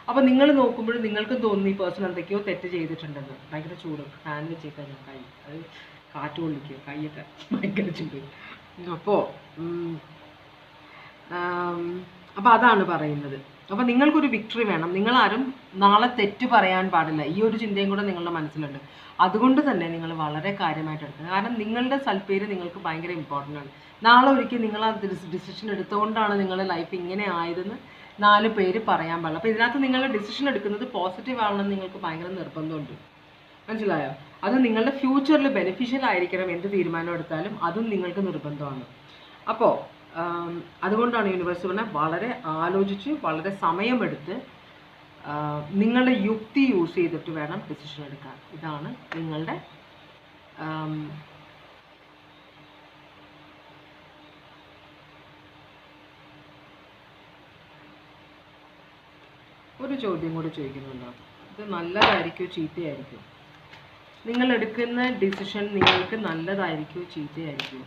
അപ്പോൾ നിങ്ങൾ നോക്കുമ്പോഴും നിങ്ങൾക്ക് തോന്നുന്നു ഈ പേഴ്സൺ എന്തൊക്കെയോ തെറ്റ് ചെയ്തിട്ടുണ്ടെന്ന്. ഭയങ്കര ചൂട്, ഫാൻ വെച്ചേക്കാൻ ഞാൻ കൈ, അത് കാറ്റ് കൊള്ളിക്കുക, കൈയൊക്കെ ഭയങ്കര ചൂട്. അപ്പോൾ അതാണ് പറയുന്നത്. അപ്പോൾ നിങ്ങൾക്കൊരു വിക്ടറി വേണം. നിങ്ങളാരും നാളെ തെറ്റ് പറയാൻ പാടില്ല. ഈ ഒരു ചിന്തയും കൂടെ നിങ്ങളുടെ മനസ്സിലുണ്ട്. അതുകൊണ്ട് തന്നെ നിങ്ങൾ വളരെ കാര്യമായിട്ട് എടുക്കുക. കാരണം നിങ്ങളുടെ സൽപ്പേര് നിങ്ങൾക്ക് ഭയങ്കര ഇമ്പോർട്ടൻ്റ് ആണ്. നാളെ ഒരിക്കൽ നിങ്ങൾ ആ ഡിസിഷൻ എടുത്തുകൊണ്ടാണ് നിങ്ങളുടെ ലൈഫ് ഇങ്ങനെ ആയതെന്ന് 4 പേര് പറയാൻ പാടില്ല. അപ്പോൾ ഇതിനകത്ത് നിങ്ങൾ ഡിസിഷൻ എടുക്കുന്നത് പോസിറ്റീവ് ആവണമെന്ന് നിങ്ങൾക്ക് ഭയങ്കര നിർബന്ധമുണ്ട്. മനസ്സിലായോ? അത് നിങ്ങളുടെ ഫ്യൂച്ചറിൽ ബെനിഫിഷ്യൽ ആയിരിക്കണം. എന്ത് തീരുമാനം എടുത്താലും അതും നിങ്ങൾക്ക് നിർബന്ധമാണ്. അപ്പോൾ അതുകൊണ്ടാണ് യൂണിവേഴ്സ് പറഞ്ഞാൽ വളരെ ആലോചിച്ച് വളരെ സമയമെടുത്ത് നിങ്ങളുടെ യുക്തി യൂസ് ചെയ്തിട്ട് വേണം ഡിസിഷൻ എടുക്കാൻ. ഇതാണ് നിങ്ങളുടെ ഒരു ചോദ്യം കൂടി ചോദിക്കുന്നുണ്ടോ? ഇത് നല്ലതായിരിക്കുമോ ചീത്തയായിരിക്കുമോ? നിങ്ങൾ എടുക്കുന്ന ഡിസിഷൻ നിങ്ങൾക്ക് നല്ലതായിരിക്കുമോ ചീത്തയായിരിക്കുമോ?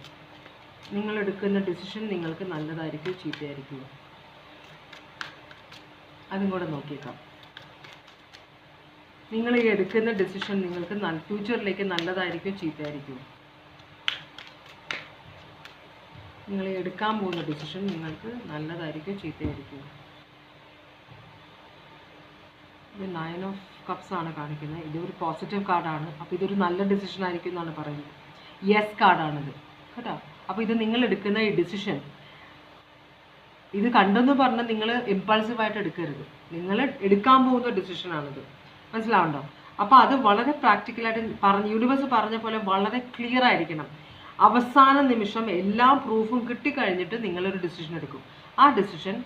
നിങ്ങൾ എടുക്കുന്ന ഡിസിഷൻ നിങ്ങൾക്ക് നല്ലതായിരിക്കുമോ ചീത്തയായിരിക്കുമോ? അതും കൂടെ നോക്കിയേക്കാം. നിങ്ങൾ ഈ എടുക്കുന്ന ഡിസിഷൻ നിങ്ങൾക്ക് ഫ്യൂച്ചറിലേക്ക് നല്ലതായിരിക്കുമോ ചീത്തയായിരിക്കുമോ? നിങ്ങൾ എടുക്കാൻ പോകുന്ന ഡിസിഷൻ നിങ്ങൾക്ക് നല്ലതായിരിക്കുമോ ചീത്തയായിരിക്കുമോ? ഇത് 9 ഓഫ് കപ്സ് ആണ് കാണിക്കുന്നത്. ഇതൊരു പോസിറ്റീവ് കാർഡാണ്. അപ്പോൾ ഇതൊരു നല്ല ഡിസിഷൻ ആയിരിക്കും എന്നാണ് പറയുന്നത്. യെസ് കാർഡാണിത് കേട്ടോ. അപ്പോൾ ഇത് നിങ്ങൾ എടുക്കുന്ന ഈ ഡിസിഷൻ ഇത് കണ്ടെന്ന് പറഞ്ഞാൽ നിങ്ങൾ ഇമ്പൾസീവായിട്ട് എടുക്കരുത്. നിങ്ങൾ എടുക്കാൻ പോകുന്ന ഡിസിഷനാണിത്. മനസ്സിലാവുണ്ടോ? അപ്പോൾ അത് വളരെ പ്രാക്ടിക്കലായിട്ട് യൂണിവേഴ്സ് പറഞ്ഞ പോലെ വളരെ ക്ലിയർ ആയിരിക്കണം. അവസാന നിമിഷം എല്ലാ പ്രൂഫും കിട്ടിക്കഴിഞ്ഞിട്ട് നിങ്ങളൊരു ഡിസിഷൻ എടുക്കും. ആ ഡിസിഷൻ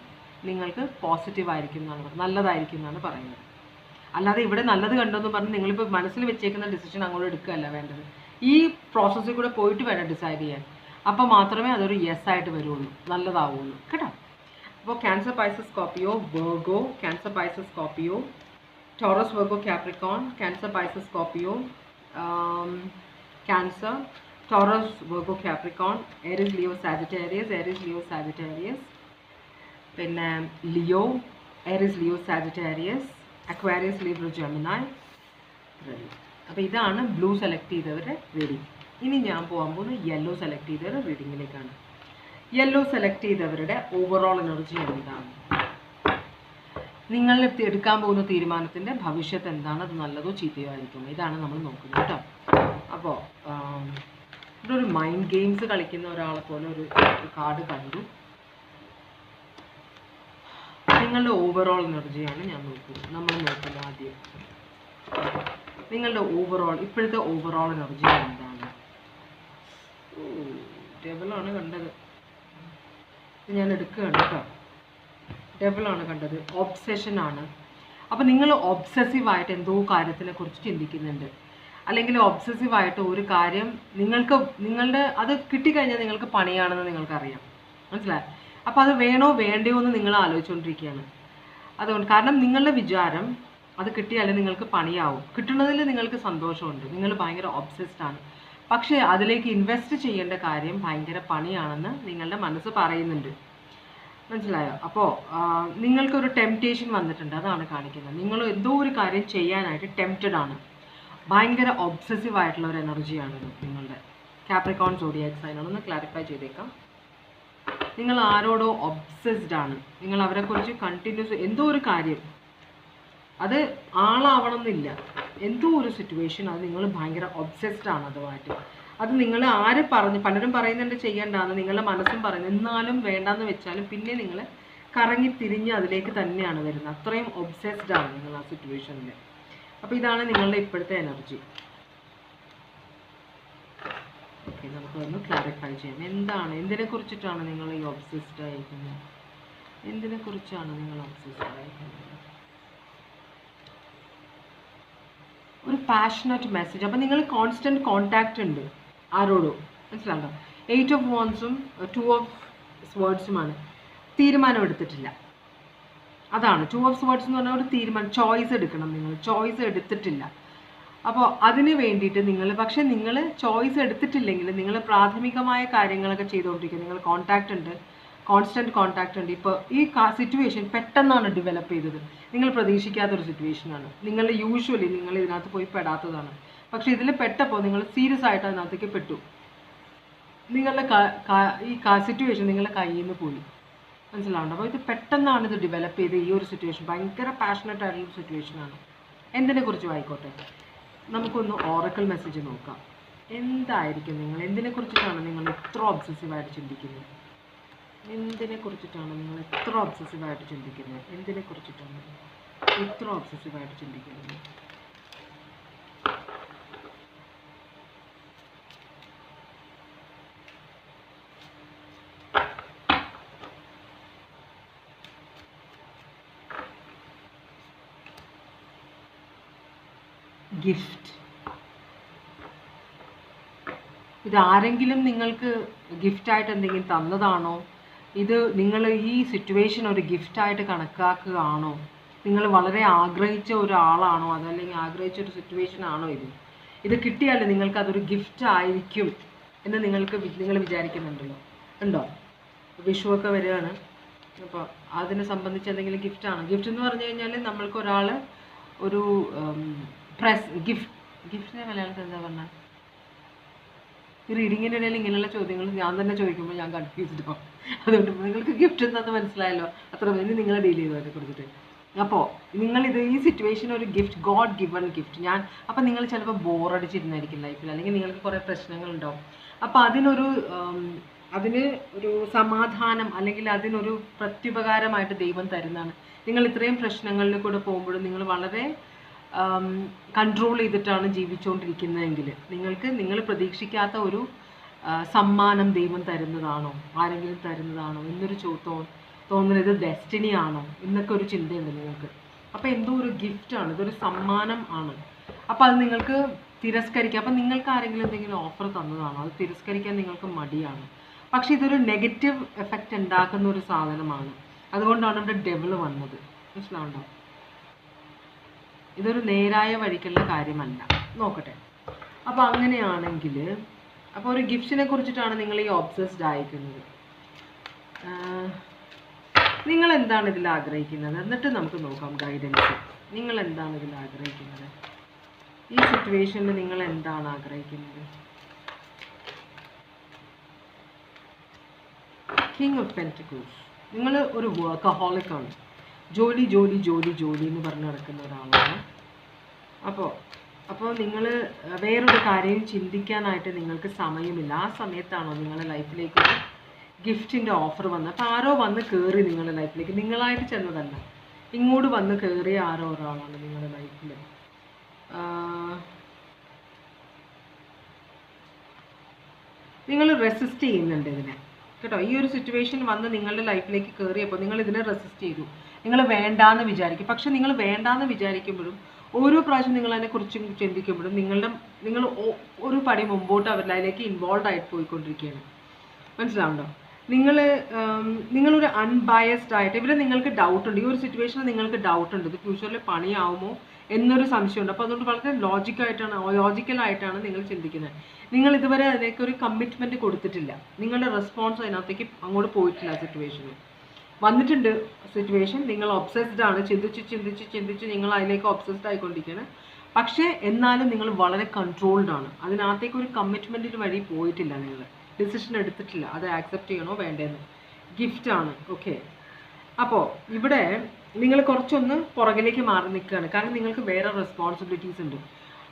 നിങ്ങൾക്ക് പോസിറ്റീവ് ആയിരിക്കും എന്നാണ്, നല്ലതായിരിക്കും എന്നാണ് പറയുന്നത്. അല്ലാതെ ഇവിടെ നല്ലത് കണ്ടെന്ന് പറഞ്ഞ് നിങ്ങളിപ്പോൾ മനസ്സിൽ വെച്ചേക്കുന്ന ഡിസിഷൻ അങ്ങോട്ട് എടുക്കുകയല്ല വേണ്ടത്. ഈ പ്രോസസ്സിൽ കൂടെ പോയിട്ട് വേണം ഡിസൈഡ് ചെയ്യാൻ. അപ്പോൾ മാത്രമേ അതൊരു യെസ് ആയിട്ട് വരുള്ളൂ, നല്ലതാവുള്ളൂ കേട്ടോ. അപ്പോൾ Cancer, Pisces, Scorpio, Virgo, Cancer, Pisces, Scorpio, Taurus, Virgo, Capricorn, Cancer, Pisces, Scorpio, Cancer, Taurus, Virgo, Capricorn, Aries, Leo, Sagittarius, Aries, Leo, Sagittarius, പിന്നെ Leo, Aries, Leo, Sagittarius, Aquarius, Libra, Gemini, ready. അപ്പോൾ ഇതാണ് blue select ചെയ്തവരുടെ reading. ഇനി ഞാൻ പോകാൻ പോകുന്നത് yellow select ചെയ്തവരുടെ റീഡിങ്ങിലേക്കാണ്. Yellow select ചെയ്തവരുടെ ഓവറോൾ എനർജി എന്താണ്? നിങ്ങൾ എടുക്കാൻ പോകുന്ന തീരുമാനത്തിൻ്റെ ഭവിഷ്യത്ത് എന്താണ്? അത് നല്ലതോ ചീത്തയോ ആയിരിക്കും? ഇതാണ് നമ്മൾ നോക്കുന്നത് കേട്ടോ. അപ്പോൾ ഇവിടെ ഒരു മൈൻഡ് ഗെയിംസ് കളിക്കുന്ന ഒരാളെ പോലെ ഒരു കാർഡ് കണ്ടു. നിങ്ങളുടെ ഓവറോൾ എനർജിയാണ് നമ്മൾ നോക്കുന്നത് ആദ്യം. നിങ്ങളുടെ ഓവറോൾ ഇപ്പോഴത്തെ ഓവറോൾ എനർജി എന്താണ്? ഡെബിളാണ് കണ്ടത്. ഞാൻ എടുക്കുകയാണ് കേട്ടോ. ഡെബിളാണ് കണ്ടത്. ഒബ്സെഷനാണ്. അപ്പോൾ നിങ്ങൾ ഒബ്സസീവായിട്ട് എന്തോ കാര്യത്തിനെ കുറിച്ച് ചിന്തിക്കുന്നുണ്ട്, അല്ലെങ്കിൽ ഒബ്സസീവായിട്ട് ഒരു കാര്യം നിങ്ങളുടെ അത് കിട്ടിക്കഴിഞ്ഞാൽ നിങ്ങൾക്ക് പണിയാണെന്ന് നിങ്ങൾക്കറിയാം. മനസ്സിലായി? അപ്പോൾ അത് വേണോ വേണ്ടയോ എന്ന് നിങ്ങൾ ആലോചിച്ചുകൊണ്ടിരിക്കുകയാണ്. അതുകൊണ്ട് കാരണം നിങ്ങളുടെ വിചാരം അത് കിട്ടിയാൽ നിങ്ങൾക്ക് പണിയാവും. കിട്ടുന്നതിൽ നിങ്ങൾക്ക് സന്തോഷമുണ്ട്. നിങ്ങൾ ഭയങ്കര ഒബ്സസ്ഡ് ആണ്. പക്ഷേ അതിലേക്ക് ഇൻവെസ്റ്റ് ചെയ്യേണ്ട കാര്യം ഭയങ്കര പണിയാണെന്ന് നിങ്ങളുടെ മനസ്സ് പറയുന്നുണ്ട്. മനസ്സിലായോ? അപ്പോൾ നിങ്ങൾക്കൊരു ടെംപ്റ്റേഷൻ വന്നിട്ടുണ്ട്. അതാണ് കാണിക്കുന്നത്. നിങ്ങൾ എന്തോ ഒരു കാര്യം ചെയ്യാനായിട്ട് ടെംപ്റ്റഡ് ആണ്. ഭയങ്കര ഒബ്സസീവ് ആയിട്ടുള്ള ഒരു എനർജിയാണിത് നിങ്ങളുടെ. കാപ്രിക്കോൺ സോഡിയാക് സൈൻ ആണെന്ന് ക്ലാരിഫൈ ചെയ്തേക്കാം. നിങ്ങൾ ആരോടോ ഒബ്സസ്ഡ് ആണ്. നിങ്ങൾ അവരെക്കുറിച്ച് കണ്ടിന്യൂസ് എന്തോ ഒരു കാര്യം, അത് ആളാവണം എന്നില്ല, എന്തോ ഒരു സിറ്റുവേഷൻ, അത് നിങ്ങൾ ഭയങ്കര ഒബ്സസ്ഡ് ആണ് അതുമായിട്ട്. അത് നിങ്ങൾ പലരും പറയുന്നുണ്ട് ചെയ്യേണ്ടാന്ന്, നിങ്ങളുടെ മനസ്സും പറയുന്നത്, എന്നാലും വേണ്ടാന്ന് വെച്ചാലും പിന്നെ നിങ്ങൾ കറങ്ങി തിരിഞ്ഞ് അതിലേക്ക് തന്നെയാണ് വരുന്നത്. അത്രയും ഒബ്സസ്ഡ് ആണ് നിങ്ങൾ ആ സിറ്റുവേഷനിൽ. അപ്പോൾ ഇതാണ് നിങ്ങളുടെ ഇപ്പോഴത്തെ എനർജി. ഓക്കെ, നമുക്കൊന്ന് ക്ലാരിഫൈ ചെയ്യാം. എന്തിനെക്കുറിച്ചിട്ടാണ് നിങ്ങൾ ഈ ഒബ്സസ്ഡ് ആയിരിക്കുന്നത്? എന്തിനെക്കുറിച്ചാണ് നിങ്ങൾ ഒബ്സസ്ഡ് ആയിരിക്കുന്നത്? ഒരു പാഷനറ്റ് മെസ്സേജ്. അപ്പോൾ നിങ്ങൾ കോൺസ്റ്റൻറ്റ് കോൺടാക്റ്റ് ഉണ്ട് ആരോടോ. മനസ്സിലാണ്ടോ? 8 ഓഫ് വാൻസും 2 ഓഫ് സ്വേർഡ്സുമാണ്. തീരുമാനം എടുത്തിട്ടില്ല. അതാണ് 2 ഓഫ് സ്വേർഡ്സ് എന്ന് പറഞ്ഞാൽ ഒരു തീരുമാനം, ചോയ്സ് എടുക്കണം. നിങ്ങൾ ചോയ്സ് എടുത്തിട്ടില്ല. അപ്പോൾ അതിന് വേണ്ടിയിട്ട് പക്ഷേ നിങ്ങൾ ചോയ്സ് എടുത്തിട്ടില്ലെങ്കിൽ നിങ്ങൾ പ്രാഥമികമായ കാര്യങ്ങളൊക്കെ ചെയ്തുകൊണ്ടിരിക്കുക. നിങ്ങൾ കോൺടാക്റ്റ് ഉണ്ട്, കോൺസ്റ്റൻറ്റ് കോൺടാക്റ്റ് ഉണ്ട്. ഇപ്പോൾ ഈ സിറ്റുവേഷൻ പെട്ടെന്നാണ് ഡെവലപ്പ് ചെയ്തത്. നിങ്ങൾ പ്രതീക്ഷിക്കാത്തൊരു സിറ്റുവേഷനാണ്. യൂഷ്വലി നിങ്ങൾ ഇതിനകത്ത് പോയി പെടാത്തതാണ്. പക്ഷേ ഇതിൽ പെട്ടപ്പോൾ നിങ്ങൾ സീരിയസ് ആയിട്ട് അതിനകത്തേക്ക് പെട്ടു. നിങ്ങളുടെ ഈ സിറ്റുവേഷൻ നിങ്ങളുടെ കയ്യിൽ നിന്ന് പോയി. മനസ്സിലാവുന്നുണ്ട്. അപ്പോൾ ഇത് പെട്ടെന്നാണ് ഇത് ഡെവലപ്പ് ചെയ്ത് ഈ ഒരു സിറ്റുവേഷൻ, ഭയങ്കര പാഷനറ്റ് ആയിട്ടുള്ള സിറ്റുവേഷനാണ്. എന്തിനെക്കുറിച്ചും ആയിക്കോട്ടെ. നമുക്കൊന്ന് ഓറക്കിൾ മെസ്സേജ് നോക്കാം. എന്തായിരിക്കും നിങ്ങൾ, എന്തിനെക്കുറിച്ചിട്ടാണ് നിങ്ങൾ ഇത്ര ഒബ്സസീവായിട്ട് ചിന്തിക്കുന്നത്? എന്തിനെക്കുറിച്ചിട്ടാണ് നിങ്ങൾ ഇത്ര ഒബ്സസീവായിട്ട് ചിന്തിക്കുന്നത്? എന്തിനെക്കുറിച്ചിട്ടാണ് ഇത്ര ഒബ്സസീവായിട്ട് ചിന്തിക്കുന്നത്? ഗിഫ്റ്റ്. ഇതാരെങ്കിലും നിങ്ങൾക്ക് ഗിഫ്റ്റായിട്ട് എന്തെങ്കിലും തന്നതാണോ? ഇത് നിങ്ങൾ ഈ സിറ്റുവേഷൻ ഒരു ഗിഫ്റ്റായിട്ട് കണക്കാക്കുകയാണോ? നിങ്ങൾ വളരെ ആഗ്രഹിച്ച ഒരാളാണോ? അതല്ലെങ്കിൽ ആഗ്രഹിച്ച ഒരു സിറ്റുവേഷൻ ആണോ ഇത്? ഇത് കിട്ടിയാൽ നിങ്ങൾക്ക് അതൊരു ഗിഫ്റ്റ് ആയിരിക്കും എന്ന് നിങ്ങൾ വിചാരിക്കുന്നുണ്ടല്ലോ, ഉണ്ടോ? വിഷുവൊക്കെ വരികയാണ്. അപ്പോൾ അതിനെ സംബന്ധിച്ച് എന്തെങ്കിലും ഗിഫ്റ്റാണ്. ഗിഫ്റ്റ് എന്ന് പറഞ്ഞു കഴിഞ്ഞാൽ നമ്മൾക്ക് ഒരാൾ ഒരു ഗിഫ്റ്റിനെ മലയാളത്തിൽ എന്താ പറഞ്ഞാൽ? ഈ റീഡിങ്ങിൻ്റെ ഇടയിൽ ഇങ്ങനെയുള്ള ചോദ്യങ്ങൾ ഞാൻ തന്നെ ചോദിക്കുമ്പോൾ ഞാൻ കൺഫ്യൂസ്ഡ് ആവും. അതുകൊണ്ട് നിങ്ങൾക്ക് ഗിഫ്റ്റ് എന്താണെന്ന് മനസ്സിലായല്ലോ, അത്ര മതി. നിങ്ങൾ ഡീൽ ചെയ്തു അതിനെ കുറിച്ചിട്ട്. അപ്പോൾ നിങ്ങളിത് ഈ സിറ്റുവേഷൻ ഒരു ഗിഫ്റ്റ്, ഗോഡ് ഗിവൺ ഗിഫ്റ്റ്. അപ്പോൾ നിങ്ങൾ ചിലപ്പോൾ ബോറടിച്ചിരുന്നായിരിക്കും ലൈഫിൽ, അല്ലെങ്കിൽ നിങ്ങൾക്ക് കുറേ പ്രശ്നങ്ങളുണ്ടാവും. അപ്പോൾ അതിന് ഒരു സമാധാനം, അല്ലെങ്കിൽ അതിനൊരു പ്രത്യുപകാരമായിട്ട് ദൈവം തരുന്നതാണ്. നിങ്ങൾ ഇത്രയും പ്രശ്നങ്ങളിൽ കൂടെ പോകുമ്പോഴും നിങ്ങൾ വളരെ കൺട്രോൾ ചെയ്തിട്ടാണ് ജീവിച്ചുകൊണ്ടിരിക്കുന്നതെങ്കിൽ നിങ്ങൾ പ്രതീക്ഷിക്കാത്ത ഒരു സമ്മാനം ദൈവം തരുന്നതാണോ, ആരെങ്കിലും തരുന്നതാണോ എന്നൊരു തോന്നുന്നത്. ഇത് ഡെസ്റ്റിനി ആണോ എന്നൊക്കെ ഒരു ചിന്തയുണ്ട് നിങ്ങൾക്ക്. അപ്പോൾ എന്തോ ഒരു ഗിഫ്റ്റാണ്, ഇതൊരു സമ്മാനം ആണ്. അപ്പോൾ അത് നിങ്ങൾക്ക് തിരസ്കരിക്കാം. അപ്പം നിങ്ങൾക്ക് ആരെങ്കിലും എന്തെങ്കിലും ഓഫർ തന്നതാണോ, അത് തിരസ്കരിക്കാൻ നിങ്ങൾക്ക് മടിയാണ്. പക്ഷെ ഇതൊരു നെഗറ്റീവ് എഫക്റ്റ് ഉണ്ടാക്കുന്ന ഒരു സാധനമാണ്. അതുകൊണ്ടാണ് ഇവിടെ ഡെവിൾ വന്നത്. മനസ്സിലാവുണ്ടോ? ഇതൊരു നേരായ വഴിക്കുള്ള കാര്യമല്ല. നോക്കട്ടെ. അപ്പോൾ അങ്ങനെയാണെങ്കിൽ അപ്പോൾ ഒരു ഗിഫ്റ്റിനെ കുറിച്ചിട്ടാണ് നിങ്ങൾ ഈ ഒബ്സസ്ഡ് ആയിരിക്കുന്നത്. നിങ്ങൾ എന്താണ് ഇതിൽ ആഗ്രഹിക്കുന്നത്? എന്നിട്ട് നമുക്ക് നോക്കാം ഗൈഡൻസ്. നിങ്ങൾ എന്താണ് ഇതിൽ ആഗ്രഹിക്കുന്നത്? ഈ സിറ്റുവേഷനിൽ നിങ്ങൾ എന്താണ് ആഗ്രഹിക്കുന്നത്? King of pentacles. നിങ്ങൾ ഒരു വർക്കഹോളിക്കാണ്. ജോലി ജോലി ജോലി ജോലി എന്ന് പറഞ്ഞ് നടക്കുന്ന ഒരാളാണ്. അപ്പോൾ നിങ്ങൾ വേറൊരു കാര്യം ചിന്തിക്കാനായിട്ട് നിങ്ങൾക്ക് സമയമില്ല. ആ സമയത്താണോ നിങ്ങളുടെ ലൈഫിലേക്ക് ഒരു ഗിഫ്റ്റിൻ്റെ ഓഫർ വന്നത്? അപ്പോൾ ആരോ വന്ന് കയറി നിങ്ങളുടെ ലൈഫിലേക്ക്, നിങ്ങളായിട്ട് ചെന്നതല്ല, ഇങ്ങോട്ട് വന്ന് കയറിയ ആരോ ഒരാളാണ് നിങ്ങളുടെ ലൈഫിൽ. നിങ്ങൾ റെസിസ്റ്റ് ചെയ്യുന്നുണ്ട് ഇതിനെ, കേട്ടോ. ഈ ഒരു സിറ്റുവേഷൻ വന്ന് നിങ്ങളുടെ ലൈഫിലേക്ക് കയറിയപ്പോൾ നിങ്ങൾ ഇതിനെ റെസിസ്റ്റ് ചെയ്തു. നിങ്ങൾ വേണ്ടാന്ന് വിചാരിക്കും. പക്ഷെ നിങ്ങൾ വേണ്ടാന്ന് വിചാരിക്കുമ്പോഴും ഓരോ പ്രാവശ്യം നിങ്ങൾ അതിനെക്കുറിച്ച് ചിന്തിക്കുമ്പോഴും നിങ്ങൾ ഒരു പടി മുമ്പോട്ട് അവരിലേക്ക് ഇൻവോൾവ് ആയിട്ട് പോയിക്കൊണ്ടിരിക്കുകയാണ്. മനസ്സിലാവുണ്ടോ? നിങ്ങളൊരു അൺബയസ്ഡ് ആയിട്ട് ഇവിടെ നിങ്ങൾക്ക് ഡൗട്ടുണ്ട്. ഈ ഒരു സിറ്റുവേഷനിൽ നിങ്ങൾക്ക് ഡൗട്ടുണ്ട്, ഇത് ഫ്യൂച്ചറിൽ പണിയാവുമോ എന്നൊരു സംശയമുണ്ട്. അപ്പോൾ അതുകൊണ്ട് വളരെ ലോജിക്കലായിട്ടാണ് നിങ്ങൾ ചിന്തിക്കുന്നത്. നിങ്ങൾ ഇതുവരെ അതിലേക്ക് ഒരു കമ്മിറ്റ്മെൻറ്റ് കൊടുത്തിട്ടില്ല. നിങ്ങളുടെ റെസ്പോൺസ് അതിനകത്തേക്ക് അങ്ങോട്ട് പോയിട്ടില്ല. സിറ്റുവേഷനിൽ വന്നിട്ടുണ്ട് സിറ്റുവേഷൻ, നിങ്ങൾ ഒബ്സസ്ഡ് ആണ്. ചിന്തിച്ച് നിങ്ങൾ അതിലേക്ക് ഒബ്സസ്ഡ് ആയിക്കൊണ്ടിരിക്കുകയാണ്. പക്ഷേ എന്നാലും നിങ്ങൾ വളരെ കൺട്രോൾഡ് ആണ്. അതിനകത്തേക്ക് ഒരു കമ്മിറ്റ്മെൻറ്റിന് വഴി പോയിട്ടില്ല. നിങ്ങൾ ഡിസിഷൻ എടുത്തിട്ടില്ല അത് ആക്സെപ്റ്റ് ചെയ്യണോ വേണ്ടതെന്ന്. ഗിഫ്റ്റാണ്. ഓക്കെ. അപ്പോൾ ഇവിടെ നിങ്ങൾ കുറച്ചൊന്ന് പുറകിലേക്ക് മാറി നിൽക്കുകയാണ്. കാരണം നിങ്ങൾക്ക് വേറെ റെസ്പോൺസിബിലിറ്റീസ് ഉണ്ട്.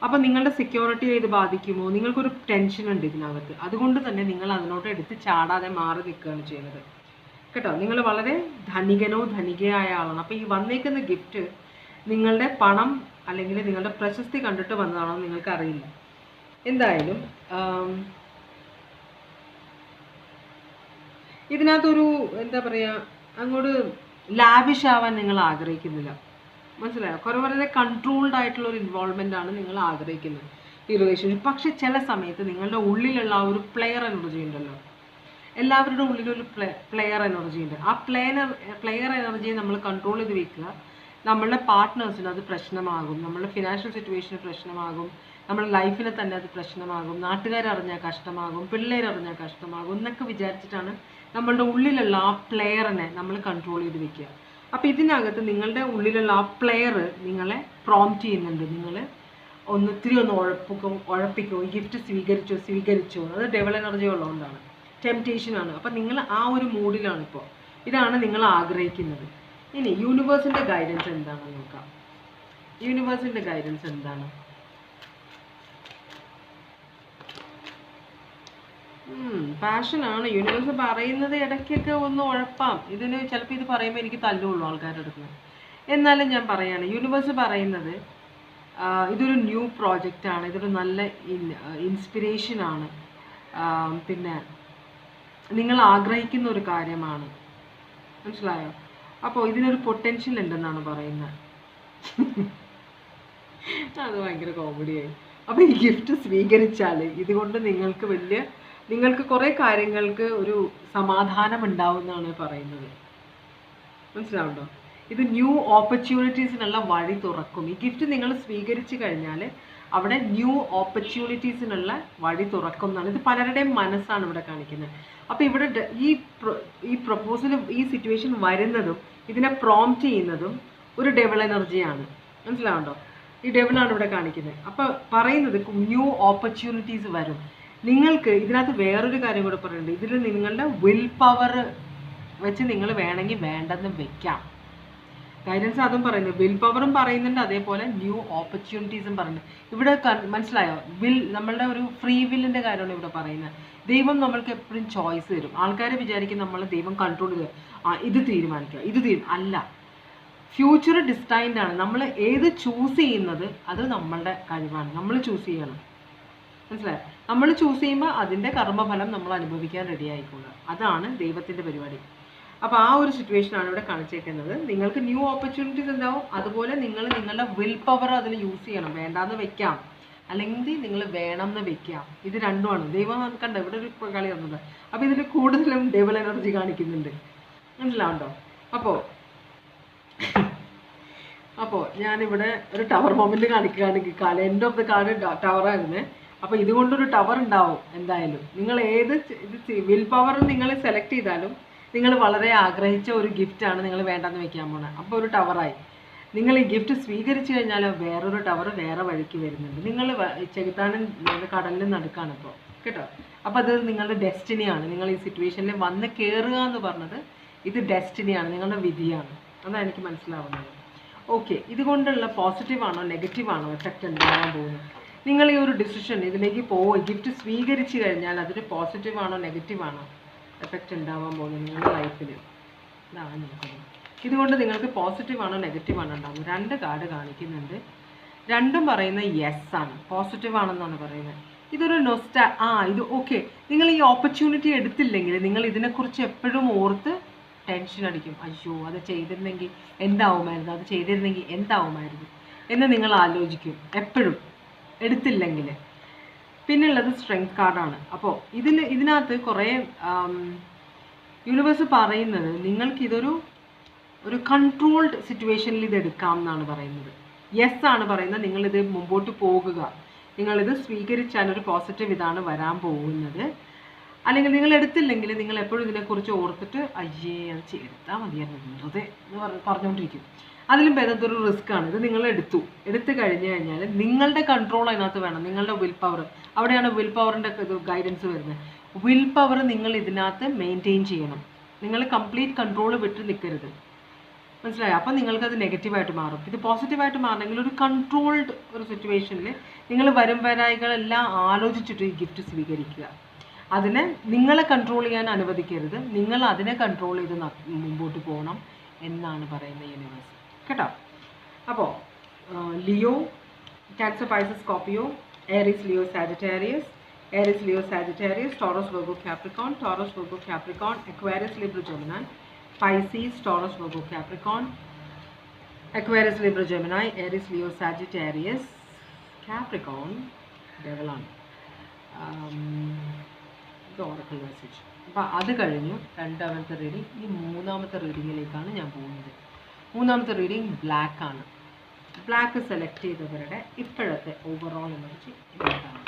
അപ്പോൾ നിങ്ങളുടെ സെക്യൂരിറ്റിയെ ഇത് ബാധിക്കുമോ? നിങ്ങൾക്കൊരു ടെൻഷൻ ഉണ്ട് ഇതിനകത്ത്. അതുകൊണ്ട് തന്നെ നിങ്ങൾ അതിനോട്ട് എടുത്ത് ചാടാതെ മാറി നിൽക്കുകയാണ് ചെയ്യുന്നത്, കേട്ടോ. നിങ്ങൾ വളരെ ധനികനോ ധനികയായ ആളാണ്. അപ്പോൾ ഈ വന്നേക്കുന്ന ഗിഫ്റ്റ് നിങ്ങളുടെ പണം അല്ലെങ്കിൽ നിങ്ങളുടെ പ്രശസ്തി കണ്ടിട്ട് വന്നതാണോ നിങ്ങൾക്ക് അറിയില്ല. എന്തായാലും ഇതിനകത്തൊരു എന്താ പറയുക, അങ്ങോട്ട് ലാവിഷ് ആവാൻ നിങ്ങൾ ആഗ്രഹിക്കുന്നില്ല. മനസ്സിലായോ? വളരെ കൺട്രോൾഡ് ആയിട്ടുള്ള ഒരു ഇൻവോൾവ്മെൻ്റ് ആണ് നിങ്ങൾ ആഗ്രഹിക്കുന്നത് ഈ റിലേഷൻഷിപ്പ്. പക്ഷെ ചില സമയത്ത് നിങ്ങളുടെ ഉള്ളിലുള്ള ആ ഒരു പ്ലെയർ എനർജി ഉണ്ടല്ലോ, എല്ലാവരുടെ ഉള്ളിലൊരു പ്ലെയർ എനർജി ഉണ്ട്. ആ പ്ലെയർ എനർജിയെ നമ്മൾ കൺട്രോൾ ചെയ്ത് വെക്കുക. നമ്മളുടെ പാർട്ട്നേഴ്സിന് അത് പ്രശ്നമാകും, നമ്മളുടെ ഫിനാൻഷ്യൽ സിറ്റുവേഷന് പ്രശ്നമാകും, നമ്മുടെ ലൈഫിന് തന്നെ അത് പ്രശ്നമാകും, നാട്ടുകാരറിഞ്ഞാൽ കഷ്ടമാകും, പിള്ളേരറിഞ്ഞാൽ കഷ്ടമാകും എന്നൊക്കെ വിചാരിച്ചിട്ടാണ് നമ്മളുടെ ഉള്ളിലുള്ള ആ പ്ലെയറിനെ നമ്മൾ കൺട്രോൾ ചെയ്ത് വെക്കുക. അപ്പോൾ ഇതിനകത്ത് നിങ്ങളുടെ ഉള്ളിലുള്ള ആ പ്ലെയർ നിങ്ങളെ പ്രോംപ്റ്റ് ചെയ്യുന്നുണ്ട്. നിങ്ങൾ ഒത്തിരി ഉഴപ്പിക്കോ, ഈ ഗിഫ്റ്റ് സ്വീകരിച്ചോ. അത് ഡെവൽ എനർജി ഉള്ളതുകൊണ്ടാണ്, ടെംപ്റ്റേഷനാണ്. അപ്പം നിങ്ങൾ ആ ഒരു മൂഡിലാണ് ഇപ്പോൾ. ഇതാണ് നിങ്ങൾ ആഗ്രഹിക്കുന്നത്. ഇനി യൂണിവേഴ്സിൻ്റെ ഗൈഡൻസ് എന്താണെന്ന് നോക്കാം. യൂണിവേഴ്സിൻ്റെ ഗൈഡൻസ് എന്താണ്? പാഷനാണ് യൂണിവേഴ്സ് പറയുന്നത്. ഇടയ്ക്കൊക്കെ ഒന്ന് ഉഴപ്പാം. ഇതിന് ചിലപ്പോൾ ഇത് പറയുമ്പോൾ എനിക്ക് തല്ലുള്ളൂ ആൾക്കാരുടെ അടുത്ത്. എന്നാലും ഞാൻ പറയാണ്, യൂണിവേഴ്സ് പറയുന്നത് ഇതൊരു ന്യൂ പ്രോജക്റ്റാണ്, ഇതൊരു നല്ല ഇൻസ്പിറേഷനാണ്, പിന്നെ നിങ്ങൾ ആഗ്രഹിക്കുന്ന ഒരു കാര്യമാണ്. മനസ്സിലായോ? അപ്പോൾ ഇതിനൊരു പൊട്ടൻഷ്യൽ ഉണ്ടെന്നാണ് പറയുന്നത്. അത് ഭയങ്കര കോമഡിയായി. അപ്പോൾ ഈ ഗിഫ്റ്റ് സ്വീകരിച്ചാൽ ഇതുകൊണ്ട് നിങ്ങൾക്ക് കുറേ കാര്യങ്ങൾക്ക് ഒരു സമാധാനം ഉണ്ടാവും എന്നാണ് പറയുന്നത്. മനസ്സിലാവുണ്ടോ? ഇത് ന്യൂ ഓപ്പർച്യൂണിറ്റീസിനുള്ള വഴി തുറക്കും. ഈ ഗിഫ്റ്റ് നിങ്ങൾ സ്വീകരിച്ചു കഴിഞ്ഞാൽ അവിടെ ന്യൂ ഓപ്പർച്യൂണിറ്റീസിനുള്ള വഴി തുറക്കും എന്നാണ്. ഇത് പലരുടെയും മനസ്സാണ് ഇവിടെ കാണിക്കുന്നത്. അപ്പോൾ ഇവിടെ ഈ പ്രപ്പോസൽ, ഈ സിറ്റുവേഷൻ വരുന്നതും ഇതിനെ പ്രോംപ്റ്റ് ചെയ്യുന്നതും ഒരു ഡെവൽ എനർജിയാണ്. മനസ്സിലാവുണ്ടോ? ഈ ഡെവലാണ് ഇവിടെ കാണിക്കുന്നത്. അപ്പോൾ പറയുന്നത് ന്യൂ ഓപ്പർച്യൂണിറ്റീസ് വരും. നിങ്ങൾക്ക് ഇതിനകത്ത് വേറൊരു കാര്യം കൂടെ പറയുന്നുണ്ട്. ഇതിൽ നിങ്ങളുടെ വിൽ പവർ വെച്ച് നിങ്ങൾ വേണമെങ്കിൽ വേണ്ടെന്ന് വെക്കാം. ഗൈഡൻസ് അതും പറയുന്നത്, വിൽ പവറും പറയുന്നുണ്ട്, അതേപോലെ ന്യൂ ഓപ്പർച്യൂണിറ്റീസും പറയുന്നുണ്ട്. ഇവിടെ മനസ്സിലായോ? നമ്മളുടെ ഒരു ഫ്രീ വില്ലിൻ്റെ കാര്യമാണ് ഇവിടെ പറയുന്നത്. ദൈവം നമ്മൾക്ക് എപ്പോഴും ചോയ്സ് തരും. ആൾക്കാർ വിചാരിക്കും നമ്മൾ ദൈവം കൺട്രോൾ ചെയ്ത് ഇത് തീരുമാനിക്കുക, അല്ല. ഫ്യൂച്ചർ ഡിസ്റ്റൈൻഡ് ആണ്. നമ്മൾ ഏത് ചൂസ് ചെയ്യുന്നത് അത് നമ്മളുടെ കഴിവാണ്. നമ്മൾ ചൂസ് ചെയ്യണം. മനസ്സിലായോ? നമ്മൾ ചൂസ് ചെയ്യുമ്പോൾ അതിൻ്റെ കർമ്മഫലം നമ്മൾ അനുഭവിക്കാൻ റെഡി ആയിക്കോളുക. അതാണ് ദൈവത്തിൻ്റെ പരിപാടി. അപ്പോൾ ആ ഒരു സിറ്റുവേഷനാണ് ഇവിടെ കാണിച്ചേക്കുന്നത്. നിങ്ങൾക്ക് ന്യൂ ഓപ്പർച്യൂണിറ്റീസ് ഉണ്ടാവും. അതുപോലെ നിങ്ങൾ നിങ്ങളുടെ വിൽ പവർ അതിൽ യൂസ് ചെയ്യണം. വേണ്ടാന്ന് വെക്കാം, അല്ലെങ്കിൽ നിങ്ങൾ വേണം എന്ന് വെക്കാം. ഇത് രണ്ടുമാണ്. ദൈവം കണ്ട ഇവിടെ ഒരു കളി വന്നത്. അപ്പോൾ ഇതിൽ കൂടുതലും ഡെവൽ എനർജി കാണിക്കുന്നുണ്ട്. മനസ്സിലാവുണ്ടോ? അപ്പോൾ ഞാനിവിടെ ഒരു ടവർ മൊമെൻറ്റ് കാണിക്കുകയാണെങ്കിൽ എൻഡ് ഓഫ് ദ കാർഡ് ടവറായിരുന്നു. അപ്പോൾ ഇതുകൊണ്ടൊരു ടവർ ഉണ്ടാവും എന്തായാലും. നിങ്ങൾ ഏത് വിൽ പവർ നിങ്ങൾ സെലക്ട് ചെയ്താലും നിങ്ങൾ വളരെ ആഗ്രഹിച്ച ഒരു ഗിഫ്റ്റാണ് നിങ്ങൾ വേണ്ടെന്ന് വെക്കാൻ പോണത്. അപ്പോൾ ഒരു ടവറായി. നിങ്ങൾ ഈ ഗിഫ്റ്റ് സ്വീകരിച്ചു കഴിഞ്ഞാൽ വേറൊരു ടവർ വേറെ വഴിക്ക് വരുന്നുണ്ട്. നിങ്ങൾ ചെകുത്താനും കടലിനും നടുക്കാണ് ഇപ്പോൾ, കേട്ടോ. അപ്പോൾ അത് നിങ്ങളുടെ ഡെസ്റ്റിനിയാണ്. നിങ്ങൾ ഈ സിറ്റുവേഷനിൽ വന്ന് കയറുക എന്ന് പറഞ്ഞത് ഇത് ഡെസ്റ്റിനിയാണ്, നിങ്ങളുടെ വിധിയാണ്. അതാണ് എനിക്ക് മനസ്സിലാവുന്നത്. ഓക്കെ, ഇതുകൊണ്ടുള്ള പോസിറ്റീവാണോ നെഗറ്റീവാണോ എഫക്റ്റ് ഉണ്ടാകാൻ പോകുന്നത്? നിങ്ങൾ ഈ ഒരു ഡിസിഷൻ ഇതിലേക്ക് ഗിഫ്റ്റ് സ്വീകരിച്ചു കഴിഞ്ഞാൽ അതിന് പോസിറ്റീവാണോ നെഗറ്റീവാണോ എഫക്റ്റ് ഉണ്ടാവാൻ പോകുന്നത് നിങ്ങളുടെ ലൈഫിൽ? ഇതാണ് നോക്കുന്നത്. ഇതുകൊണ്ട് നിങ്ങൾക്ക് പോസിറ്റീവാണോ നെഗറ്റീവാണോ ഉണ്ടാകുന്നത്? 2 കാർഡ് കാണിക്കുന്നുണ്ട്. രണ്ടും പറയുന്ന യെസ് ആണ്, പോസിറ്റീവ് ആണെന്നാണ് പറയുന്നത്. ഇതൊരു ഇത് ഓക്കെ. നിങ്ങൾ ഈ ഓപ്പർച്യൂണിറ്റി എടുത്തില്ലെങ്കിൽ നിങ്ങൾ ഇതിനെക്കുറിച്ച് എപ്പോഴും ഓർത്ത് ടെൻഷൻ അടിക്കും. അയ്യോ, അത് ചെയ്തിരുന്നെങ്കിൽ എന്താവുമായിരുന്നു, അത് ചെയ്തിരുന്നെങ്കിൽ എന്താവുമായിരുന്നു എന്ന് നിങ്ങൾ ആലോചിക്കും എപ്പോഴും എടുത്തില്ലെങ്കിൽ. പിന്നുള്ളത് സ്ട്രെങ്ത് കാർഡാണ്. അപ്പോൾ ഇതിനകത്ത് കുറേ യൂണിവേഴ്സ് പറയുന്നത് നിങ്ങൾക്കിതൊരു കൺട്രോൾഡ് സിറ്റുവേഷനിൽ ഇത് എടുക്കാം എന്നാണ് പറയുന്നത്. യെസ് ആണ് പറയുന്നത്. നിങ്ങളിത് മുമ്പോട്ട് പോകുക, നിങ്ങളിത് സ്വീകരിച്ചാൽ ഒരു പോസിറ്റീവ് ഇതാണ് വരാൻ പോകുന്നത്. അല്ലെങ്കിൽ നിങ്ങൾ എടുത്തില്ലെങ്കിൽ നിങ്ങൾ എപ്പോഴും ഇതിനെക്കുറിച്ച് ഓർത്തിട്ട് അയ്യേ അത് എടുത്താൽ മതിയായിരുന്നു വെറുതെ എന്ന് പറഞ്ഞുകൊണ്ടിരിക്കും. അതിലും ഭേദത്തൊരു റിസ്ക് ആണ്. ഇത് നിങ്ങൾ എടുത്തു കഴിഞ്ഞു കഴിഞ്ഞാൽ നിങ്ങളുടെ കൺട്രോൾ അതിനകത്ത് വേണം, നിങ്ങളുടെ വിൽ പവർ. അവിടെയാണ് വിൽ പവറിൻ്റെ ഇത് ഗൈഡൻസ് വരുന്നത്. വിൽ പവർ നിങ്ങൾ ഇതിനകത്ത് മെയിൻറ്റെയിൻ ചെയ്യണം. നിങ്ങൾ കംപ്ലീറ്റ് കൺട്രോൾ വിട്ട് നിൽക്കരുത്. മനസ്സിലായോ? അപ്പം നിങ്ങൾക്കത് നെഗറ്റീവായിട്ട് മാറും. ഇത് പോസിറ്റീവായിട്ട് മാറണമെങ്കിൽ ഒരു കൺട്രോൾഡ് ഒരു സിറ്റുവേഷനിൽ നിങ്ങൾ വരായികളെല്ലാം ആലോചിച്ചിട്ട് ഈ ഗിഫ്റ്റ് സ്വീകരിക്കുക. അതിനെ നിങ്ങളെ കൺട്രോൾ ചെയ്യാൻ അനുവദിക്കരുത്. നിങ്ങൾ അതിനെ കൺട്രോൾ ചെയ്ത് മുമ്പോട്ട് പോകണം എന്നാണ് പറയുന്നത് യൂണിവേഴ്സ്, കേട്ടോ. അപ്പോൾ Leo, Cancer, Pisces, Scorpio, Aries, Leo, Sagittarius, Aries, Leo, Sagittarius, Taurus, Virgo, Capricorn, Taurus, Virgo, Capricorn, Aquarius, Libra, Gemini, Pisces, Taurus, Virgo, Capricorn, Aquarius, Libra, Gemini, Aries, Leo, Sagittarius, Capricorn, Devil ആണ്. ഇത് Oracle message. അപ്പോൾ അത് കഴിഞ്ഞു രണ്ടാമത്തെ reading. ഈ മൂന്നാമത്തെ റീഡിങ്ങിലേക്കാണ് ഞാൻ പോകുന്നത്. മൂന്നാമത്തെ റീഡിങ് ബ്ലാക്ക് ആണ്. ബ്ലാക്ക് സെലക്ട് ചെയ്തവരുടെ ഇപ്പോഴത്തെ ഓവറോൾ എനർജി ഇതാണ്.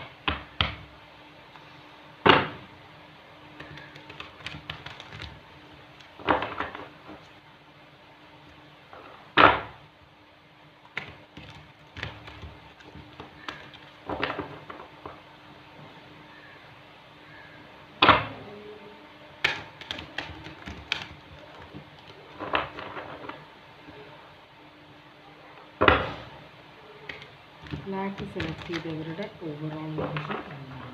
ബ്ലാക്ക് സെലക്ട് ചെയ്തവരുടെ ഓവറോൾ എനർജി എന്താണ്?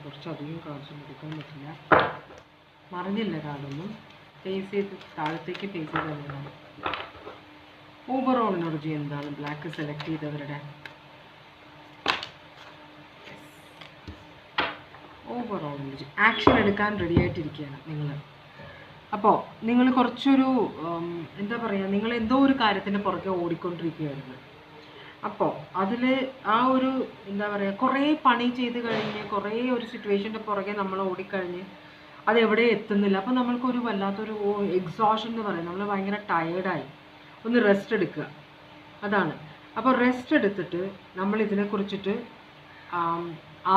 കുറച്ചധികം കാർഡ്സ് എടുക്കാൻ പറ്റില്ല. മറിഞ്ഞില്ല കാർഡൊന്നും. ഫേസ് ചെയ്ത് താഴത്തേക്ക് ഫേസ് ചെയ്ത് തന്നെയാണ്. ഓവറോൾ എനർജി എന്താണ് ബ്ലാക്ക് സെലക്ട് ചെയ്തവരുടെ? ഓവറോൾ എനർജി ആക്ഷൻ എടുക്കാൻ റെഡി ആയിട്ടിരിക്കുകയാണ് നിങ്ങൾ. അപ്പോൾ നിങ്ങൾ കുറച്ചൊരു എന്താ പറയുക, നിങ്ങൾ എന്തോ ഒരു കാര്യത്തിൻ്റെ പുറകെ ഓടിക്കൊണ്ടിരിക്കുകയായിരുന്നു. അപ്പോൾ അതിൽ ആ ഒരു എന്താ പറയുക, കുറേ പണി ചെയ്ത് കഴിഞ്ഞ് കുറേ ഒരു സിറ്റുവേഷൻ്റെ പുറകെ നമ്മൾ ഓടിക്കഴിഞ്ഞ് അതെവിടെ എത്തുന്നില്ല. അപ്പോൾ നമ്മൾക്കൊരു വല്ലാത്തൊരു എക്സോഷൻ എന്ന് പറയും, നമ്മൾ ഭയങ്കര ടയേർഡായി. ഒന്ന് റെസ്റ്റ് എടുക്കുക, അതാണ്. അപ്പോൾ റെസ്റ്റ് എടുത്തിട്ട് നമ്മൾ ഇതിനെക്കുറിച്ചിട്ട്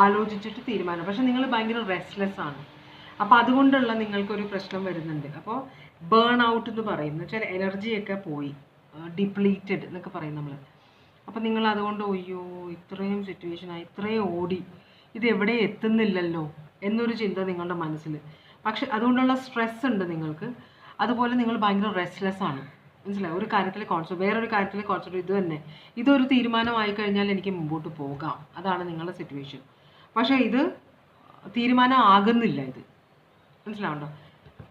ആലോചിച്ചിട്ട് തീരുമാനം. പക്ഷെ നിങ്ങൾ ഭയങ്കര റെസ്റ്റ്ലെസ് ആണ്. അപ്പോൾ അതുകൊണ്ടുള്ള നിങ്ങൾക്കൊരു പ്രശ്നം വരുന്നുണ്ട്. അപ്പോൾ ബേൺ ഔട്ട് എന്ന് പറയും, എന്ന് വെച്ചാൽ എനർജിയൊക്കെ പോയി, ഡിപ്ലീറ്റഡ് എന്നൊക്കെ പറയും നമ്മൾ. അപ്പോൾ നിങ്ങൾ അതുകൊണ്ട് അയ്യോ ഇത്രയും സിറ്റുവേഷനായി, ഇത്രയും ഓടി, ഇത് എവിടെ എത്തുന്നില്ലല്ലോ എന്നൊരു ചിന്ത നിങ്ങളുടെ മനസ്സിൽ. പക്ഷെ അതുകൊണ്ടുള്ള സ്ട്രെസ് ഉണ്ട് നിങ്ങൾക്ക്. അതുപോലെ നിങ്ങൾ ഭയങ്കര റെസ്റ്റ്ലെസ് ആണ്, മനസ്സിലായി. ഒരു കാര്യത്തിൽ വേറൊരു കാര്യത്തിൽ കോൺസെൻട്രേറ്റ്. ഇത് തന്നെ, ഇതൊരു തീരുമാനമായി കഴിഞ്ഞാൽ എനിക്ക് മുമ്പോട്ട് പോകാം, അതാണ് നിങ്ങളുടെ സിറ്റുവേഷൻ. പക്ഷേ ഇത് തീരുമാനം ആകുന്നില്ല, ഇത് മനസ്സിലാവുണ്ടോ?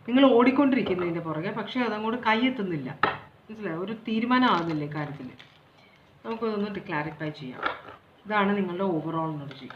നിങ്ങൾ ഓടിക്കൊണ്ടിരിക്കുന്നതിൻ്റെ പുറകെ, പക്ഷേ അതങ്ങോട്ട് കൈയെത്തുന്നില്ല, മനസ്സിലായി. ഒരു തീരുമാനം ആകുന്നില്ല ഈ കാര്യത്തിൽ. നമുക്കതൊന്ന് ക്ലാരിഫൈ ചെയ്യാം. ഇതാണ് നിങ്ങളുടെ ഓവറോൾ എനർജി.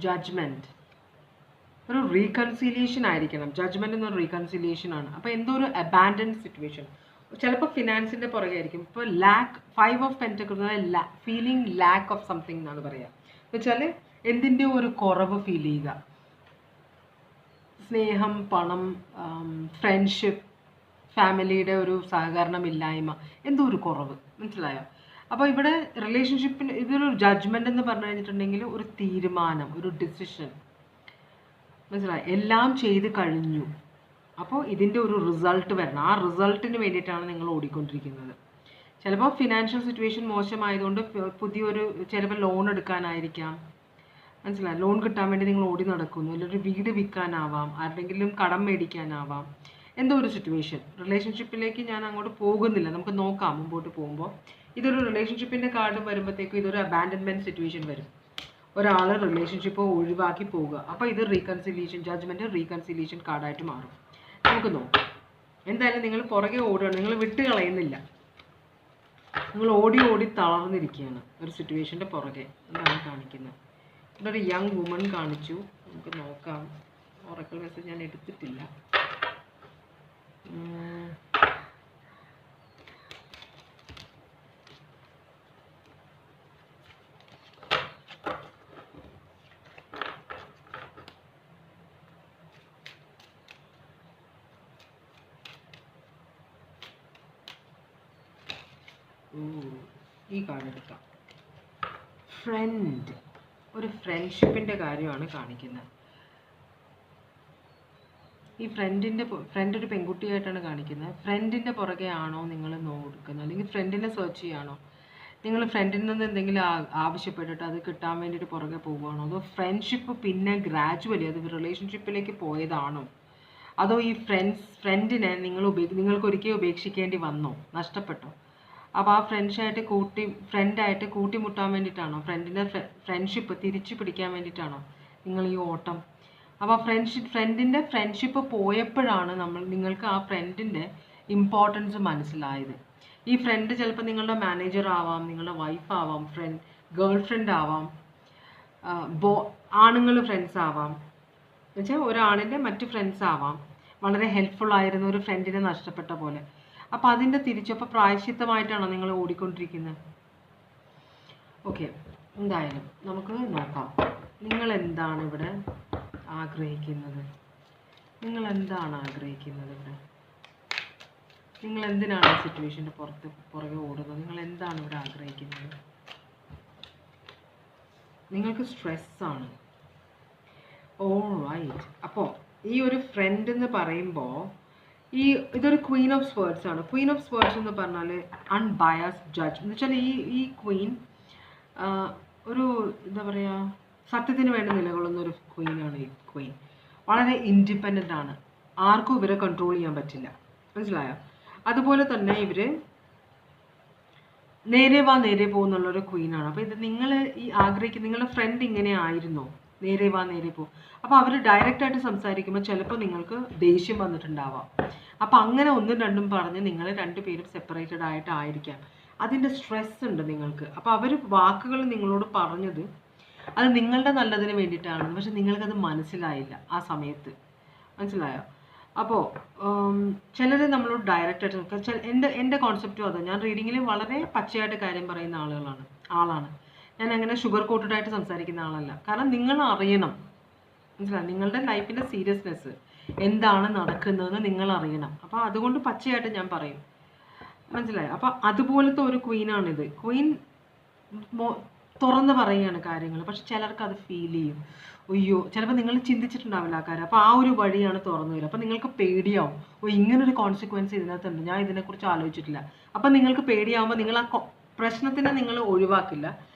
ജഡ്ജ്മെൻറ്റ് ഒരു റീകൺസിലിയേഷൻ ആയിരിക്കണം. ജഡ്ജ്മെൻറ്റ് എന്നൊരു റീകൺസിലിയേഷൻ ആണ്. അപ്പോൾ എന്തോ ഒരു അബാൻഡൻ സിറ്റുവേഷൻ, ചിലപ്പോൾ ഫിനാൻസിൻ്റെ പുറകെ ആയിരിക്കും. ഇപ്പോൾ lack, 5 of pentacles feeling lack of something എന്നാണ് പറയുക. എന്ന് വെച്ചാൽ എന്തിൻ്റെ ഒരു കുറവ് ഫീൽ ചെയ്യുക. സ്നേഹം, പണം, ഫ്രണ്ട്ഷിപ്പ്, ഫാമിലിയുടെ ഒരു സഹകരണമില്ലായ്മ, എന്തോ ഒരു കുറവ്, മനസ്സിലായോ? അപ്പോൾ ഇവിടെ റിലേഷൻഷിപ്പിന് ഇതൊരു ജഡ്ജ്മെൻ്റ് എന്ന് പറഞ്ഞു കഴിഞ്ഞിട്ടുണ്ടെങ്കിൽ ഒരു തീരുമാനം, ഒരു ഡിസിഷൻ, മനസ്സിലായി. എല്ലാം ചെയ്ത് കഴിഞ്ഞു. അപ്പോൾ ഇതിൻ്റെ ഒരു റിസൾട്ട് വരണം. ആ റിസൾട്ടിന് വേണ്ടിയിട്ടാണ് നിങ്ങൾ ഓടിക്കൊണ്ടിരിക്കുന്നത്. ചിലപ്പോൾ ഫിനാൻഷ്യൽ സിറ്റുവേഷൻ മോശമായതുകൊണ്ട് പുതിയൊരു ചിലപ്പോൾ ലോൺ എടുക്കാനായിരിക്കാം, മനസ്സിലായി. ലോൺ കിട്ടാൻ വേണ്ടി നിങ്ങൾ ഓടി നടക്കുന്നു. അല്ലെങ്കിൽ വീട് വിൽക്കാനാവാം, ആരുടെങ്കിലും കടം മേടിക്കാനാവാം, എന്തോ ഒരു സിറ്റുവേഷൻ. റിലേഷൻഷിപ്പിലേക്ക് ഞാൻ അങ്ങോട്ട് പോകുന്നില്ല, നമുക്ക് നോക്കാം മുമ്പോട്ട് പോകുമ്പോൾ. ഇതൊരു റിലേഷൻഷിപ്പിൻ്റെ കാർഡ് വരുമ്പോഴത്തേക്കും ഇതൊരു അബാൻഡൻമെൻറ്റ് സിറ്റുവേഷൻ വരും. ഒരാൾ റിലേഷൻഷിപ്പ് ഒഴിവാക്കി പോവുക. അപ്പോൾ ഇത് റീകൺസിലിയേഷൻ, ജഡ്ജ്മെൻറ്റ് റീകൺസിലിയേഷൻ കാർഡായിട്ട് മാറും. നമുക്ക് നോക്കാം. എന്തായാലും നിങ്ങൾ പുറകെ ഓടുകയാണ്, നിങ്ങൾ വിട്ട് കളയുന്നില്ല. നിങ്ങൾ ഓടി ഓടി തളർന്നിരിക്കുകയാണ് ഒരു സിറ്റുവേഷൻ്റെ പുറകെ. എന്താണ് കാണിക്കുന്നത്? ഇവിടെ ഒരു യങ് വുമൺ കാണിച്ചു. നമുക്ക് നോക്കാം. ഒറക്കൽ മെസ്സേജ് ഞാൻ എടുത്തിട്ടില്ല. ഈ കാർഡ് എടുക്കാം. ഫ്രണ്ട്, ഒരു ഫ്രണ്ട്ഷിപ്പിൻ്റെ കാര്യമാണ് കാണിക്കുന്നത്. ഈ ഫ്രണ്ട് ഒരു പെൺകുട്ടിയായിട്ടാണ് കാണിക്കുന്നത്. ഫ്രണ്ടിൻ്റെ പുറകെ ആണോ നിങ്ങൾ നോക്കുന്നത്, അല്ലെങ്കിൽ ഫ്രണ്ടിനെ സെർച്ച് ചെയ്യാണോ? നിങ്ങൾ ഫ്രണ്ടിൽ നിന്ന് എന്തെങ്കിലും ആവശ്യപ്പെട്ടിട്ട് അത് കിട്ടാൻ വേണ്ടിയിട്ട് പുറകെ പോവുകയാണോ? അതോ ഫ്രണ്ട്ഷിപ്പ് പിന്നെ ഗ്രാജുവലി അത് റിലേഷൻഷിപ്പിലേക്ക് പോയതാണോ? അതോ ഈ ഫ്രണ്ടിനെ നിങ്ങൾക്ക് ഒരിക്കലും ഉപേക്ഷിക്കേണ്ടി വന്നോ, നഷ്ടപ്പെട്ടോ? അപ്പോൾ ആ ഫ്രണ്ടായിട്ട് കൂട്ടിമുട്ടാൻ വേണ്ടിയിട്ടാണോ? ഫ്രണ്ടിൻ്റെ ഫ്രണ്ട്ഷിപ്പ് തിരിച്ചു പിടിക്കാൻ വേണ്ടിയിട്ടാണോ നിങ്ങൾ ഈ ഓട്ടം? അപ്പോൾ ഫ്രണ്ടിൻ്റെ ഫ്രണ്ട്ഷിപ്പ് പോയപ്പോഴാണ് നിങ്ങൾക്ക് ആ ഫ്രണ്ടിൻ്റെ ഇമ്പോർട്ടൻസ് മനസ്സിലായത്. ഈ ഫ്രണ്ട് ചിലപ്പോൾ നിങ്ങളുടെ മാനേജർ ആവാം, നിങ്ങളുടെ വൈഫ് ആവാം, ഗേൾ ഫ്രണ്ട് ആവാം, ആണുങ്ങൾ ഫ്രണ്ട്സ് ആവാം, എന്നുവെച്ചാൽ ഒരാണിൻ്റെ മറ്റ് ഫ്രണ്ട്സ് ആവാം. വളരെ ഹെൽപ്ഫുൾ ആയിരുന്ന ഒരു ഫ്രണ്ടിനെ നഷ്ടപ്പെട്ട പോലെ. അപ്പോൾ അതിൻ്റെ തിരിച്ചപ്പോൾ പ്രായശ്ചിത്തമായിട്ടാണോ നിങ്ങൾ ഓടിക്കൊണ്ടിരിക്കുന്നത്? ഓക്കെ, എന്തായാലും നമുക്ക് നോക്കാം. നിങ്ങൾ എന്താണ് ഇവിടെ ആഗ്രഹിക്കുന്നത്? നിങ്ങൾ എന്താണ് ആഗ്രഹിക്കുന്നത് ഇവിടെ? നിങ്ങൾ എന്തിനാണ് ഈ സിറ്റുവേഷൻ്റെ പുറകെ ഓടുന്നത്? നിങ്ങൾ എന്താണ് ഇവിടെ ആഗ്രഹിക്കുന്നത്? നിങ്ങൾക്ക് സ്ട്രെസ്സാണ്. ഓൾറൈറ്റ്. അപ്പോൾ ഈ ഒരു ഫ്രണ്ട് എന്ന് പറയുമ്പോൾ ഇതൊരു ക്വീൻ ഓഫ് സ്വേർഡ്സ് ആണ്. ക്വീൻ ഓഫ് സ്വേർഡ്സ് എന്ന് പറഞ്ഞാൽ അൺബയസ്ഡ് ജഡ്ജ് എന്ന് വെച്ചാൽ ഈ ക്വീൻ ഒരു എന്താ പറയുക, സത്യത്തിന് വേണ്ടി നിലകൊള്ളുന്ന ഒരു ക്വീനാണ്. ഈ ക്വീൻ വളരെ ഇൻഡിപെൻഡൻ്റ് ആണ്. ആർക്കും ഇവരെ കൺട്രോൾ ചെയ്യാൻ പറ്റില്ല. മനസ്സിലായോ? അതുപോലെ തന്നെ ഇവർ നേരെ വാ നേരെ പോകുന്നുള്ളൊരു ക്വീനാണ്. അപ്പോൾ ഇത് നിങ്ങൾ ഈ ആഗ്രഹിക്കുന്ന നിങ്ങളുടെ ഫ്രണ്ട് ഇങ്ങനെ ആയിരുന്നോ? നേരെ വാ നേരെ പോ. അപ്പോൾ അവർ ഡയറക്റ്റായിട്ട് സംസാരിക്കുമ്പോൾ ചിലപ്പോൾ നിങ്ങൾക്ക് ദേഷ്യം വന്നിട്ടുണ്ടാവാം. അപ്പോൾ അങ്ങനെ ഒന്നും രണ്ടും പറഞ്ഞ് നിങ്ങൾ രണ്ടുപേരും സെപ്പറേറ്റഡ് ആയിട്ടായിരിക്കാം. അതിൻ്റെ സ്ട്രെസ് ഉണ്ട് നിങ്ങൾക്ക്. അപ്പോൾ അവർ വാക്കുകൾ നിങ്ങളോട് പറഞ്ഞത് അത് നിങ്ങളുടെ നല്ലതിന് വേണ്ടിയിട്ടാണ്. പക്ഷെ നിങ്ങൾക്കത് മനസ്സിലായില്ല ആ സമയത്ത്. മനസ്സിലായോ? അപ്പോൾ ചിലർ നമ്മളോട് ഡയറക്റ്റായിട്ട് എൻ്റെ കോൺസെപ്റ്റും അതാണ്. ഞാൻ റീഡിങ്ങിൽ വളരെ പച്ചയായിട്ട് കാര്യം പറയുന്ന ആളാണ്. ഞാൻ അങ്ങനെ ഷുഗർ കോട്ടഡായിട്ട് സംസാരിക്കുന്ന ആളല്ല. കാരണം നിങ്ങൾ അറിയണം. മനസ്സിലായി? നിങ്ങളുടെ ലൈഫിൻ്റെ സീരിയസ്നെസ് എന്താണ് നടക്കുന്നതെന്ന് നിങ്ങൾ അറിയണം. അപ്പോൾ അതുകൊണ്ട് പച്ചയായിട്ട് ഞാൻ പറയും. മനസ്സിലായോ? അപ്പോൾ അതുപോലത്തെ ഒരു ക്വീനാണിത്. ക്വീൻ തുറന്ന് പറയുകയാണ് കാര്യങ്ങൾ. പക്ഷെ ചിലർക്ക് അത് ഫീൽ ചെയ്യും. അയ്യോ, ചിലപ്പോൾ നിങ്ങൾ ചിന്തിച്ചിട്ടുണ്ടാവില്ല ആ കാര്യം. അപ്പോൾ ആ ഒരു വഴിയാണ് തുറന്നു വരിക. അപ്പോൾ നിങ്ങൾക്ക് പേടിയാവും. ഇങ്ങനൊരു കോൺസിക്വൻസ് ഇതിനകത്തുണ്ട്, ഞാൻ ഇതിനെക്കുറിച്ച് ആലോചിച്ചിട്ടില്ല. അപ്പം നിങ്ങൾക്ക് പേടിയാവുമ്പോൾ നിങ്ങൾ ആ പ്രശ്നത്തിനെ നിങ്ങൾ ഒഴിവാക്കില്ല.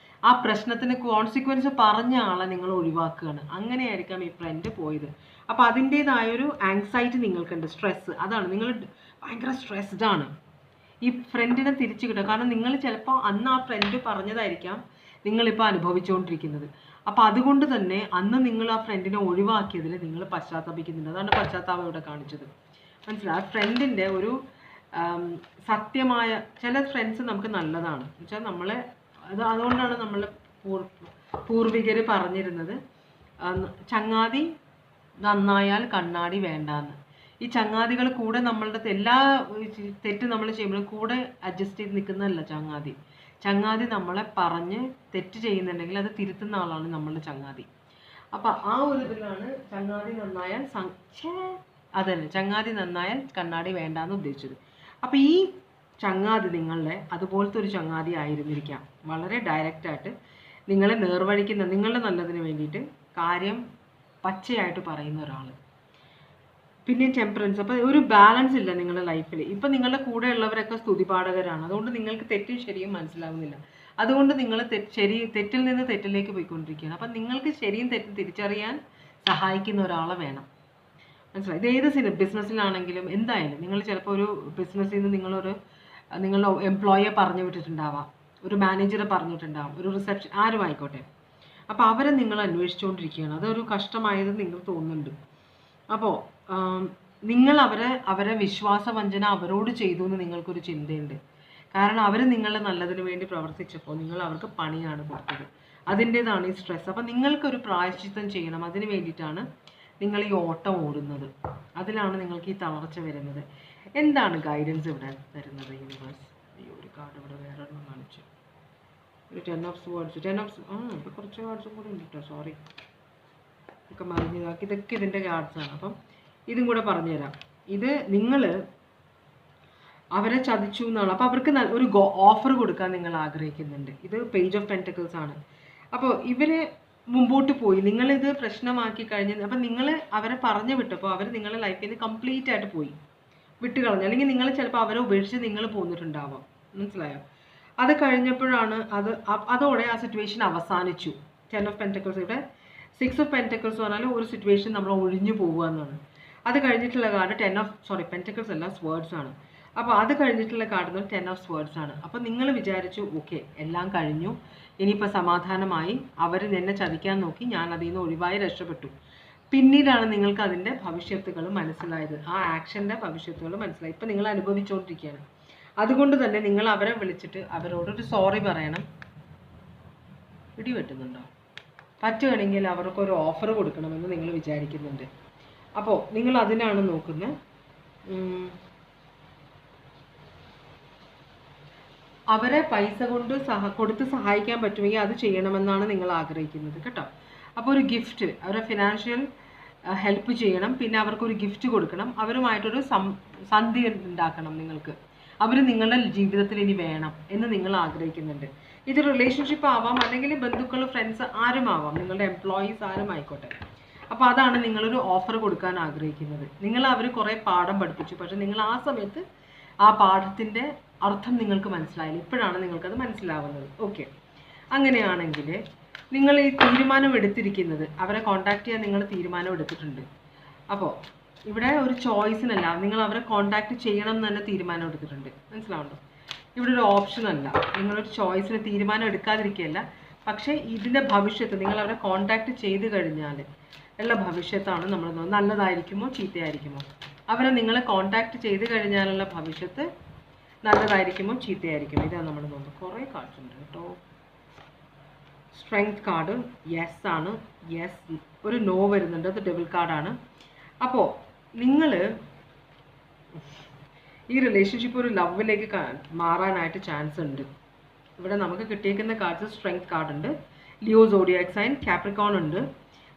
ആ പ്രശ്നത്തിന് കോൺസിക്വൻസ് പറഞ്ഞ ആളെ നിങ്ങൾ ഒഴിവാക്കുകയാണ്. അങ്ങനെയായിരിക്കാം ഈ ഫ്രണ്ട് പോയത്. അപ്പോൾ അതിൻ്റേതായൊരു ആങ്സൈറ്റി നിങ്ങൾക്കുണ്ട്, സ്ട്രെസ്സ്. അതാണ് നിങ്ങൾ ഭയങ്കര സ്ട്രെസ്ഡ് ആണ്. ഈ ഫ്രണ്ടിനെ തിരിച്ചു കിട്ടുക. കാരണം നിങ്ങൾ ചിലപ്പോൾ അന്ന് ആ ഫ്രണ്ട് പറഞ്ഞതായിരിക്കാം നിങ്ങളിപ്പോൾ അനുഭവിച്ചുകൊണ്ടിരിക്കുന്നത്. അപ്പോൾ അതുകൊണ്ട് തന്നെ അന്ന് നിങ്ങൾ ആ ഫ്രണ്ടിനെ ഒഴിവാക്കിയതിൽ നിങ്ങൾ പശ്ചാത്തപിക്കുന്നുണ്ട്. അതാണ് പശ്ചാത്താപം ഇവിടെ കാണിച്ചത്. മനസ്സിലായി? ആ ഫ്രണ്ടിൻ്റെ ഒരു സത്യമായ ചില ഫ്രണ്ട്സ് നമുക്ക് നല്ലതാണ് വെച്ചാൽ നമ്മളെ അതുകൊണ്ടാണ് നമ്മൾ പൂർവികർ പറഞ്ഞിരുന്നത് ചങ്ങാതി നന്നായാൽ കണ്ണാടി വേണ്ടാന്ന്. ഈ ചങ്ങാതികൾ കൂടെ നമ്മളുടെ എല്ലാ തെറ്റ് നമ്മൾ ചെയ്യുമ്പോൾ കൂടെ അഡ്ജസ്റ്റ് ചെയ്ത് നിൽക്കുന്നതല്ല ചങ്ങാതി. ചങ്ങാതി നമ്മളെ പറഞ്ഞ് തെറ്റ് ചെയ്യുന്നുണ്ടെങ്കിൽ അത് തിരുത്തുന്ന ആളാണ് നമ്മളുടെ ചങ്ങാതി. അപ്പം ആ ഒരു ഇതിലാണ് ചങ്ങാതി നന്നായാൽ അതന്നെ ചങ്ങാതി നന്നായാൽ കണ്ണാടി വേണ്ടാന്ന് ഉദ്ദേശിച്ചത്. അപ്പം ഈ ചങ്ങാതി നിങ്ങളുടെ അതുപോലത്തെ ഒരു ചങ്ങാതി ആയിരുന്നിരിക്കാം. വളരെ ഡയറക്റ്റായിട്ട് നിങ്ങളെ നേർവഴിക്കുന്ന നിങ്ങളുടെ നല്ലതിന് വേണ്ടിയിട്ട് കാര്യം പച്ചയായിട്ട് പറയുന്ന ഒരാൾ. പിന്നെ ടെമ്പറൻസ്. അപ്പോൾ ഒരു ബാലൻസ് ഇല്ല നിങ്ങളുടെ ലൈഫിൽ. ഇപ്പം നിങ്ങളുടെ കൂടെ ഉള്ളവരൊക്കെ സ്തുതിപാഠകരാണ്. അതുകൊണ്ട് നിങ്ങൾക്ക് തെറ്റും ശരിയും മനസ്സിലാവുന്നില്ല. അതുകൊണ്ട് നിങ്ങൾ തെറ്റിൽ നിന്ന് തെറ്റിലേക്ക് പോയിക്കൊണ്ടിരിക്കുകയാണ്. അപ്പം നിങ്ങൾക്ക് ശരിയും തെറ്റും തിരിച്ചറിയാൻ സഹായിക്കുന്ന ഒരാളെ വേണം. മനസ്സിലായി? ഇത് ഏത് ബിസിനസ്സിലാണെങ്കിലും എന്തായാലും നിങ്ങൾ ചിലപ്പോൾ ഒരു ബിസിനസ്സിൽ നിന്ന് നിങ്ങളുടെ എംപ്ലോയിയെ പറഞ്ഞു വിട്ടിട്ടുണ്ടാവാം, ഒരു മാനേജറെ പറഞ്ഞിട്ടുണ്ടാവും, ഒരു റിസപ്ഷൻ ആരും ആയിക്കോട്ടെ. അപ്പോൾ അവരെ നിങ്ങൾ അന്വേഷിച്ചുകൊണ്ടിരിക്കുകയാണ്. അതൊരു കഷ്ടമായത് നിങ്ങൾക്ക് തോന്നുന്നുണ്ട്. അപ്പോൾ നിങ്ങൾ അവരെ വിശ്വാസവഞ്ചന അവരോട് ചെയ്തു എന്ന് നിങ്ങൾക്കൊരു ചിന്തയുണ്ട്. കാരണം അവർ നിങ്ങളുടെ നല്ലതിന് വേണ്ടി പ്രവർത്തിച്ചപ്പോൾ നിങ്ങൾ അവർക്ക് പണിയാണ് കൊടുത്തത്. അതിൻ്റേതാണ് ഈ സ്ട്രെസ്. അപ്പം നിങ്ങൾക്കൊരു പ്രായശ്ചിത്തം ചെയ്യണം. അതിന് വേണ്ടിയിട്ടാണ് നിങ്ങൾ ഈ ഓട്ടം ഓടുന്നത്. അതിലാണ് നിങ്ങൾക്ക് ഈ തളർച്ച വരുന്നത്. എന്താണ് ഗൈഡൻസ് ഇവിടെ തരുന്നത് യൂണിവേഴ്സ്? ഈ ഒരു കാർഡ് ഇവിടെ വേറെ ഒന്നും കാണിച്ചു. ഒരു 10 of Swords. ഇപ്പോൾ കുറച്ച് കാർഡ്സും കൂടെ ഉണ്ട് കേട്ടോ. സോറി, ഒക്കെ മറിഞ്ഞതാക്കി. ഇതൊക്കെ ഇതിൻ്റെ കാർഡ്സാണ്. അപ്പം ഇതും കൂടെ പറഞ്ഞുതരാം. ഇത് നിങ്ങൾ അവരെ ചതിച്ചു എന്നാണ്. അപ്പോൾ അവർക്ക് ഒരു ഓഫർ കൊടുക്കാൻ നിങ്ങൾ ആഗ്രഹിക്കുന്നുണ്ട്. ഇത് പേജ് ഓഫ് പെൻറ്റക്കിൾസ് ആണ്. അപ്പോൾ ഇവർ മുമ്പോട്ട് പോയി നിങ്ങളിത് പ്രശ്നമാക്കി കഴിഞ്ഞ് അപ്പം നിങ്ങൾ അവരെ പറഞ്ഞു വിട്ടപ്പോൾ അവർ നിങ്ങളുടെ ലൈഫിൽ നിന്ന് കംപ്ലീറ്റ് ആയിട്ട് പോയി വിട്ടുകളഞ്ഞു. അല്ലെങ്കിൽ നിങ്ങൾ ചിലപ്പോൾ അവരെ ഉപേക്ഷിച്ച് നിങ്ങൾ പോന്നിട്ടുണ്ടാവാം. മനസ്സിലായോ? അത് കഴിഞ്ഞപ്പോഴാണ് അതോടെ ആ സിറ്റുവേഷൻ അവസാനിച്ചു. 10 of Pentacles. ഇവിടെ 6 of Pentacles പറഞ്ഞാൽ ഒരു സിറ്റുവേഷൻ നമ്മൾ ഒഴിഞ്ഞു പോകുക എന്നാണ്. അത് കഴിഞ്ഞിട്ടുള്ള കാർഡ് Pentacles അല്ല, Swords ആണ്. അപ്പോൾ അത് കഴിഞ്ഞിട്ടുള്ള കാർഡ് 10 of Swords ആണ്. അപ്പോൾ നിങ്ങൾ വിചാരിച്ചു ഓക്കെ എല്ലാം കഴിഞ്ഞു, ഇനിയിപ്പോൾ സമാധാനമായി, അവർ എന്നെ ചതിക്കാൻ നോക്കി, ഞാൻ അതിൽ നിന്ന് ഒഴിവായി രക്ഷപ്പെട്ടു. പിന്നീടാണ് നിങ്ങൾക്ക് അതിൻ്റെ ഭവിഷ്യത്തുകൾ മനസ്സിലായത്. ആ ആക്ഷൻ്റെ ഭവിഷ്യത്തുകൾ മനസ്സിലായി. ഇപ്പം നിങ്ങൾ അനുഭവിച്ചുകൊണ്ടിരിക്കുകയാണ്. അതുകൊണ്ട് തന്നെ നിങ്ങൾ അവരെ വിളിച്ചിട്ട് അവരോടൊരു സോറി പറയണം. ഇടിവെട്ടുന്നുണ്ടോ? പറ്റുകയാണെങ്കിൽ അവർക്കൊരു ഓഫർ കൊടുക്കണമെന്ന് നിങ്ങൾ വിചാരിക്കുന്നുണ്ട്. അപ്പോൾ നിങ്ങൾ അതിനാണ് നോക്കുന്നത്. അവരെ പൈസ കൊണ്ട് കൊടുത്ത് സഹായിക്കാൻ പറ്റുമെങ്കിൽ അത് ചെയ്യണമെന്നാണ് നിങ്ങൾ ആഗ്രഹിക്കുന്നത് കേട്ടോ. അപ്പോൾ ഒരു ഗിഫ്റ്റ്, അവരെ ഫിനാൻഷ്യൽ ഹെൽപ്പ് ചെയ്യണം, പിന്നെ അവർക്കൊരു ഗിഫ്റ്റ് കൊടുക്കണം, അവരുമായിട്ടൊരു സന്ധി ഉണ്ടാക്കണം നിങ്ങൾക്ക്. അവർ നിങ്ങളുടെ ജീവിതത്തിൽ ഇനി വേണം എന്ന് നിങ്ങൾ ആഗ്രഹിക്കുന്നുണ്ട്. ഇത് റിലേഷൻഷിപ്പ് ആവാം, അല്ലെങ്കിൽ ബന്ധുക്കൾ, ഫ്രണ്ട്സ്, ആരുമാവാം, നിങ്ങളുടെ എംപ്ലോയീസ് ആരും ആയിക്കോട്ടെ. അപ്പോൾ അതാണ് നിങ്ങളൊരു ഓഫർ കൊടുക്കാൻ ആഗ്രഹിക്കുന്നത്. അവർ കുറേ പാഠം പഠിപ്പിച്ചു, പക്ഷെ നിങ്ങൾ ആ സമയത്ത് ആ പാഠത്തിൻ്റെ അർത്ഥം നിങ്ങൾക്ക് മനസ്സിലായില്ല. ഇപ്പോഴാണ് നിങ്ങൾക്കത് മനസ്സിലാവുന്നത്. ഓക്കെ, അങ്ങനെയാണെങ്കിൽ നിങ്ങൾ ഈ തീരുമാനം എടുത്തിരിക്കുന്നത്, അവരെ കോൺടാക്ട് ചെയ്യാൻ നിങ്ങൾ തീരുമാനം എടുത്തിട്ടുണ്ട്. അപ്പോൾ ഇവിടെ ഒരു ചോയ്സിനല്ല, നിങ്ങൾ അവരെ കോൺടാക്ട് ചെയ്യണം എന്ന് തന്നെ തീരുമാനം എടുത്തിട്ടുണ്ട്. മനസ്സിലാവുന്നുണ്ടോ? ഇവിടെ ഒരു ഓപ്ഷൻ അല്ല, നിങ്ങളൊരു ചോയ്സിന് തീരുമാനം എടുക്കാതിരിക്കുകയല്ല. പക്ഷേ ഇതിൻ്റെ ഭവിഷ്യത്ത്, നിങ്ങൾ അവരെ കോൺടാക്ട് ചെയ്ത് കഴിഞ്ഞാൽ ഉള്ള ഭവിഷ്യത്താണ് നമ്മൾ നല്ലതായിരിക്കുമോ ചീത്തയായിരിക്കുമോ. അവരെ നിങ്ങളെ കോൺടാക്ട് ചെയ്ത് കഴിഞ്ഞാലുള്ള ഭവിഷ്യത്ത് നല്ലതായിരിക്കുമോ ചീത്തയായിരിക്കുമോ, ഇതാണ് നമ്മൾ നോക്കുന്നത്. കുറേ കാർഡ്സ് ഉണ്ട് കേട്ടോ. സ്ട്രെങ്ത് കാർഡ് യെസ് ആണ്, യെസ്. ഒരു നോ വരുന്നുണ്ട്, അത് ഡബിൾ കാർഡാണ്. അപ്പോൾ നിങ്ങൾ ഈ റിലേഷൻഷിപ്പ് ഒരു ലവിലേക്ക് മാറാനായിട്ട് ചാൻസ് ഉണ്ട്. ഇവിടെ നമുക്ക് കിട്ടിയേക്കുന്ന കാർഡ്സ് സ്ട്രെങ്ത് കാർഡ് ഉണ്ട്, ലിയോ സോഡിയാക് സൈൻ, കാപ്രിക്കോൺ ഉണ്ട്.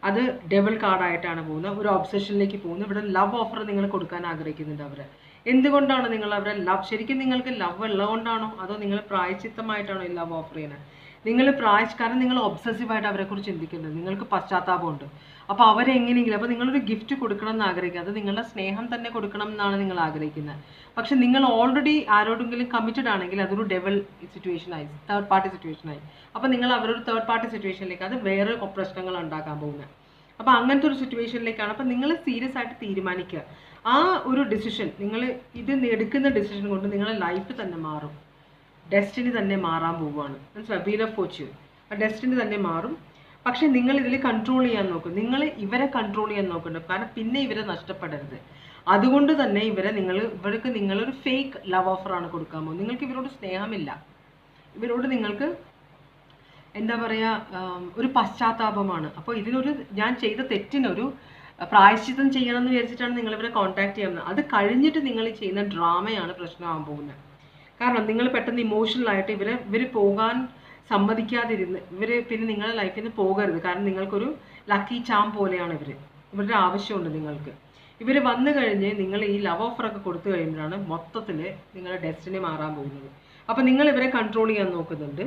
അത് ഡബിൾ കാർഡായിട്ടാണ് പോകുന്നത്, ഒരു ഒബ്സഷനിലേക്ക് പോകുന്നത്. ഇവിടെ ലവ് ഓഫർ നിങ്ങൾ കൊടുക്കാൻ ആഗ്രഹിക്കുന്നുണ്ട് അവരെ. എന്തുകൊണ്ടാണ് നിങ്ങൾ അവരെ ലവ്, ശരിക്കും നിങ്ങൾക്ക് ലവ് ഉള്ളതുകൊണ്ടാണോ അതോ നിങ്ങൾ പ്രായച്ചിത്തമായിട്ടാണോ ഈ ലവ് ഓഫർ ചെയ്യുന്നത്? നിങ്ങൾ കാരണം നിങ്ങൾ ഒബ്സസീവായിട്ട് അവരെക്കുറിച്ച് ചിന്തിക്കുന്നത്, നിങ്ങൾക്ക് പശ്ചാത്താപമുണ്ട്. അപ്പോൾ അവരെങ്ങനെയെങ്കിലും, അപ്പോൾ നിങ്ങളൊരു ഗിഫ്റ്റ് കൊടുക്കണം എന്ന് ആഗ്രഹിക്കുക, അത് നിങ്ങളുടെ സ്നേഹം തന്നെ കൊടുക്കണം എന്നാണ് നിങ്ങൾ ആഗ്രഹിക്കുന്നത്. പക്ഷെ നിങ്ങൾ ഓൾറെഡി ആരോടെങ്കിലും കമ്മിറ്റഡ് ആണെങ്കിൽ അതൊരു ഡബിൾ സിറ്റുവേഷനായി, തേർഡ് പാർട്ടി സിറ്റുവേഷനായി. അപ്പോൾ നിങ്ങൾ അവരൊരു തേർഡ് പാർട്ടി സിറ്റുവേഷനിലേക്ക്, അത് വേറെ പ്രശ്നങ്ങൾ ഉണ്ടാക്കാൻ പോകുന്നത്. അപ്പോൾ അങ്ങനത്തെ ഒരു സിറ്റുവേഷനിലേക്കാണ്. അപ്പോൾ നിങ്ങൾ സീരിയസ് ആയിട്ട് തീരുമാനിക്കുക. ആ ഒരു ഡിസിഷൻ, നിങ്ങൾ ഇത് എടുക്കുന്ന ഡിസിഷൻ കൊണ്ട് നിങ്ങളുടെ ലൈഫ് തന്നെ മാറും, ഡെസ്റ്റിനി തന്നെ മാറാൻ പോവുകയാണ്. മനസ്സിലായി? വീൽ ഓഫ് ഫോർച്യൂൺ, ആ ഡെസ്റ്റിനി തന്നെ മാറും. പക്ഷെ നിങ്ങൾ ഇതിൽ കൺട്രോൾ ചെയ്യാൻ നോക്കും, നിങ്ങൾ ഇവരെ കൺട്രോൾ ചെയ്യാൻ നോക്കുന്നുണ്ട്. കാരണം പിന്നെ ഇവരെ നഷ്ടപ്പെടരുത്. അതുകൊണ്ട് തന്നെ ഇവർക്ക് നിങ്ങളൊരു ഫേക്ക് ലവ് ഓഫറാണ് കൊടുക്കാൻ പോകുന്നത്. നിങ്ങൾക്ക് ഇവരോട് സ്നേഹമില്ല, ഇവരോട് നിങ്ങൾക്ക് എന്താ പറയുക, ഒരു പശ്ചാത്താപമാണ്. അപ്പോൾ ഇതിനൊരു, ഞാൻ ചെയ്ത തെറ്റിനൊരു പ്രായശ്ചിത്തം ചെയ്യണമെന്ന് വിചാരിച്ചിട്ടാണ് നിങ്ങളിവരെ കോൺടാക്ട് ചെയ്യുന്നത്. അത് കഴിഞ്ഞിട്ട് നിങ്ങൾ ചെയ്യുന്ന ഡ്രാമയാണ് പ്രശ്നമാകാൻ പോകുന്നത്. കാരണം നിങ്ങൾ പെട്ടെന്ന് ഇമോഷണലായിട്ട് ഇവർ പോകാൻ സമ്മതിക്കാതിരുന്ന്, പിന്നെ നിങ്ങളുടെ ലൈഫിൽ നിന്ന് പോകരുത്. കാരണം നിങ്ങൾക്കൊരു ലക്കി ചാം പോലെയാണ് ഇവരുടെ ആവശ്യമുണ്ട് നിങ്ങൾക്ക്. ഇവർ വന്നു കഴിഞ്ഞ് നിങ്ങൾ ഈ ലവ് ഓഫറൊക്കെ കൊടുത്തു കഴിയുമ്പോഴാണ് മൊത്തത്തിൽ നിങ്ങളുടെ ഡെസ്റ്റിനി മാറാൻ പോകുന്നത്. അപ്പോൾ നിങ്ങൾ ഇവരെ കൺട്രോൾ ചെയ്യാൻ നോക്കുന്നുണ്ട്.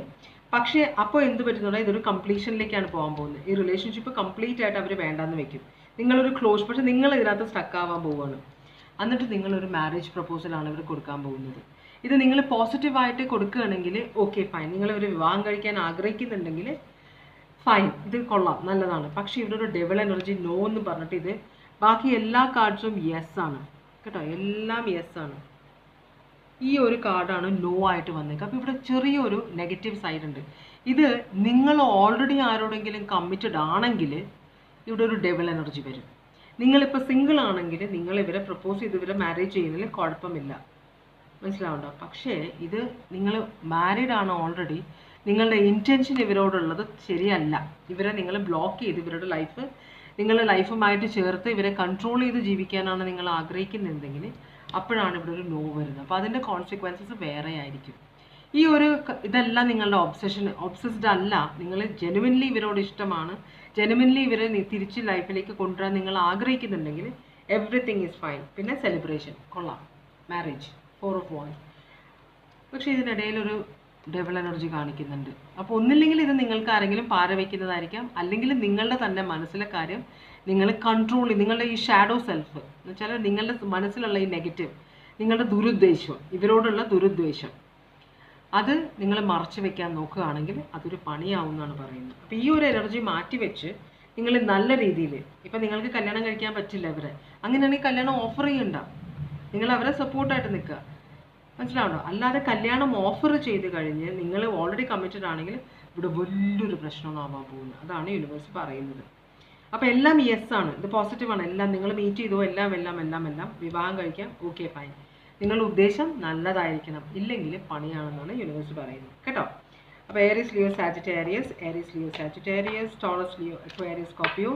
പക്ഷേ അപ്പോൾ എന്ത് പറ്റുന്നുണ്ടോ, ഇതൊരു കംപ്ലീഷനിലേക്കാണ് പോകാൻ പോകുന്നത്. ഈ റിലേഷൻഷിപ്പ് കംപ്ലീറ്റ് ആയിട്ട് അവർ വേണ്ടാന്ന് വെക്കും. നിങ്ങളൊരു ക്ലോസ്, പക്ഷേ നിങ്ങൾ ഇതിനകത്ത് സ്റ്റക്കാവാൻ പോവുകയാണ്. എന്നിട്ട് നിങ്ങളൊരു മാരേജ് പ്രപ്പോസലാണ് ഇവർ കൊടുക്കാൻ പോകുന്നത്. ഇത് നിങ്ങൾ പോസിറ്റീവായിട്ട് കൊടുക്കുകയാണെങ്കിൽ ഓക്കെ ഫൈൻ, നിങ്ങളൊരു വിവാഹം കഴിക്കാൻ ആഗ്രഹിക്കുന്നുണ്ടെങ്കിൽ ഫൈൻ, ഇത് കൊള്ളാം, നല്ലതാണ്. പക്ഷേ ഇവിടെ ഒരു ഡെവൽ എനർജി നോ എന്ന് പറഞ്ഞിട്ട് ഇത് ബാക്കി എല്ലാ കാർഡ്സും യെസ് ആണ് കേട്ടോ, എല്ലാം യെസ് ആണ്. ഈ ഒരു കാർഡാണ് നോ ആയിട്ട് വന്നേക്കുക. അപ്പോൾ ഇവിടെ ചെറിയൊരു നെഗറ്റീവ് സൈഡ് ഉണ്ട്. ഇത് നിങ്ങൾ ഓൾറെഡി ആരോടെങ്കിലും കമ്മിറ്റഡ് ആണെങ്കിൽ ഇവിടെ ഒരു ഡെവൽ എനർജി വരും. നിങ്ങളിപ്പോൾ സിംഗിൾ ആണെങ്കിൽ നിങ്ങൾ ഇവരെ പ്രപ്പോസ് ചെയ്ത് ഇവരെ മാരേജ് ചെയ്യുന്നതിൽ കുഴപ്പമില്ല, മനസ്സിലാവുണ്ടോ? പക്ഷേ ഇത് നിങ്ങൾ മാരീഡ് ആണ് ഓൾറെഡി, നിങ്ങളുടെ ഇൻറ്റൻഷൻ ഇവരോടുള്ളത് ശരിയല്ല. ഇവരെ നിങ്ങൾ ബ്ലോക്ക് ചെയ്ത് ഇവരുടെ ലൈഫ് നിങ്ങളുടെ ലൈഫുമായിട്ട് ചേർത്ത് ഇവരെ കൺട്രോൾ ചെയ്ത് ജീവിക്കാനാണ് നിങ്ങൾ ആഗ്രഹിക്കുന്നുണ്ടെങ്കിൽ അപ്പോഴാണ് ഇവിടെ ഒരു നോ വരുന്നത്. അപ്പോൾ അതിൻ്റെ കോൺസിക്വൻസസ് വേറെ ആയിരിക്കും. ഈ ഒരു ഇതെല്ലാം നിങ്ങളുടെ ഒബ്സസ്ഡ് അല്ല, നിങ്ങൾ ജെനുവിൻലി ഇവരോട് ഇഷ്ടമാണ്, ജെനുവിൻലി ഇവരെ തിരിച്ച് ലൈഫിലേക്ക് കൊണ്ടുവരാൻ നിങ്ങൾ ആഗ്രഹിക്കുന്നുണ്ടെങ്കിൽ എവറിത്തിങ് ഈസ് ഫൈൻ. പിന്നെ സെലിബ്രേഷൻ കൊള്ളാം, മാരേജ്, 4 of Wands. പക്ഷേ ഇതിനിടയിലൊരു ഡബിൾ എനർജി കാണിക്കുന്നുണ്ട്. അപ്പോൾ ഒന്നില്ലെങ്കിൽ ഇത് നിങ്ങൾക്ക് ആരെങ്കിലും പാര വയ്ക്കുന്നതായിരിക്കാം, അല്ലെങ്കിൽ നിങ്ങളുടെ തന്നെ മനസ്സിലെ കാര്യം നിങ്ങൾ കൺട്രോൾ, നിങ്ങളുടെ ഈ ഷാഡോ സെൽഫ് എന്ന് വെച്ചാൽ നിങ്ങളുടെ മനസ്സിലുള്ള ഈ നെഗറ്റീവ്, നിങ്ങളുടെ ദുരുദ്ദേശം, ഇവരോടുള്ള ദുരുദ്ദേശം, അത് നിങ്ങൾ മറച്ചു വെക്കാൻ നോക്കുകയാണെങ്കിൽ അതൊരു പണിയാവും എന്നാണ് പറയുന്നത്. അപ്പോൾ ഈ ഒരു എനർജി മാറ്റി വെച്ച് നിങ്ങൾ നല്ല രീതിയിൽ, ഇപ്പം നിങ്ങൾക്ക് കല്യാണം കഴിക്കാൻ പറ്റില്ല ഇവരെ, അങ്ങനെയാണെങ്കിൽ കല്യാണം ഓഫർ ചെയ്യണ്ട, നിങ്ങൾ അവരെ സപ്പോർട്ടായിട്ട് നിൽക്കുക, മനസ്സിലാവണ്ടോ? അല്ലാതെ കല്യാണം ഓഫർ ചെയ്ത് കഴിഞ്ഞ് നിങ്ങൾ ഓൾറെഡി കമ്മിറ്റഡ് ആണെങ്കിൽ ഇവിടെ വലിയൊരു പ്രശ്നമൊന്നും ആവാൻ പോകുന്നത്. അതാണ് യൂണിവേഴ്സ് പറയുന്നത്. അപ്പോൾ എല്ലാം യെസ് ആണ്, ഇത് പോസിറ്റീവാണ്. എല്ലാം നിങ്ങൾ മീറ്റ് ചെയ്തോ, എല്ലാം വിവാഹം കഴിക്കാം, ഓക്കെ ഫൈൻ. നിങ്ങളുടെ ഉദ്ദേശം നല്ലതായിരിക്കണം, ഇല്ലെങ്കിൽ പണിയാണെന്നാണ് യൂണിവേഴ്സ് പറയുന്നത് കേട്ടോ. അപ്പോൾ Aries, Leo, Sagittarius, Aries, Leo, Sagittarius, Taurus, Leo, Aquarius, Scorpio,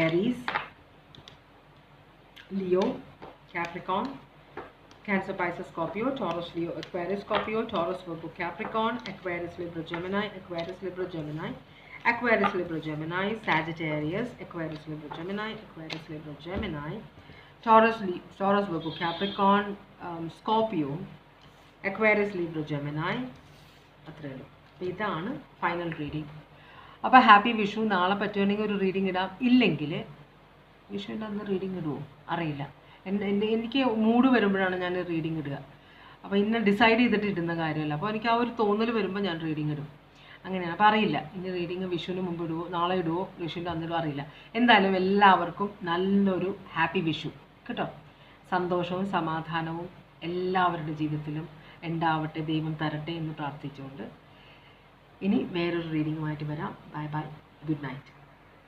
Aries, Leo, Capricorn, Cancer, Pisces, Scorpio, Taurus, Leo, Aquarius, Scorpio, Taurus, Virgo, Capricorn, Aquarius, Libra, Gemini, Aquarius, Libra, Gemini, Aquarius, Libra, Gemini, Sagittarius, Aquarius, Libra, Gemini, Aquarius, Libra, Gemini, Taurus, Virgo, Capricorn, Scorpio, Aquarius, Libra, Gemini. അത്രയേ ഉള്ളൂ. അപ്പോൾ ഇതാണ് final reading. അപ്പോൾ happy Vishu. നാളെ പറ്റുകയാണെങ്കിൽ ഒരു reading ഇടാം, ഇല്ലെങ്കിൽ വിഷുവിൻ്റെ അന്ന് റീഡിങ് ഇടുമോ അറിയില്ല. എനിക്ക് മൂഡ് വരുമ്പോഴാണ് ഞാൻ റീഡിങ് ഇടുക. അപ്പോൾ ഇന്ന് ഡിസൈഡ് ചെയ്തിട്ട് ഇടുന്ന കാര്യമല്ല. അപ്പോൾ എനിക്ക് ആ ഒരു തോന്നൽ വരുമ്പോൾ ഞാൻ റീഡിങ് ഇടും. അങ്ങനെയാണ്. അപ്പോൾ അറിയില്ല ഇനി റീഡിങ് വിഷുവിന് മുമ്പ് ഇടുമോ, നാളെ ഇടുമോ, വിഷുവിൻ്റെ അന്നിടുമോ അറിയില്ല. എന്തായാലും എല്ലാവർക്കും നല്ലൊരു ഹാപ്പി വിഷു കേട്ടോ. സന്തോഷവും സമാധാനവും എല്ലാവരുടെ ജീവിതത്തിലും ഉണ്ടാവട്ടെ, ദൈവം തരട്ടെ എന്ന് പ്രാർത്ഥിച്ചുകൊണ്ട് ഇനി വേറൊരു റീഡിങ്ങുമായിട്ട് വരാം. Bye bye, good night.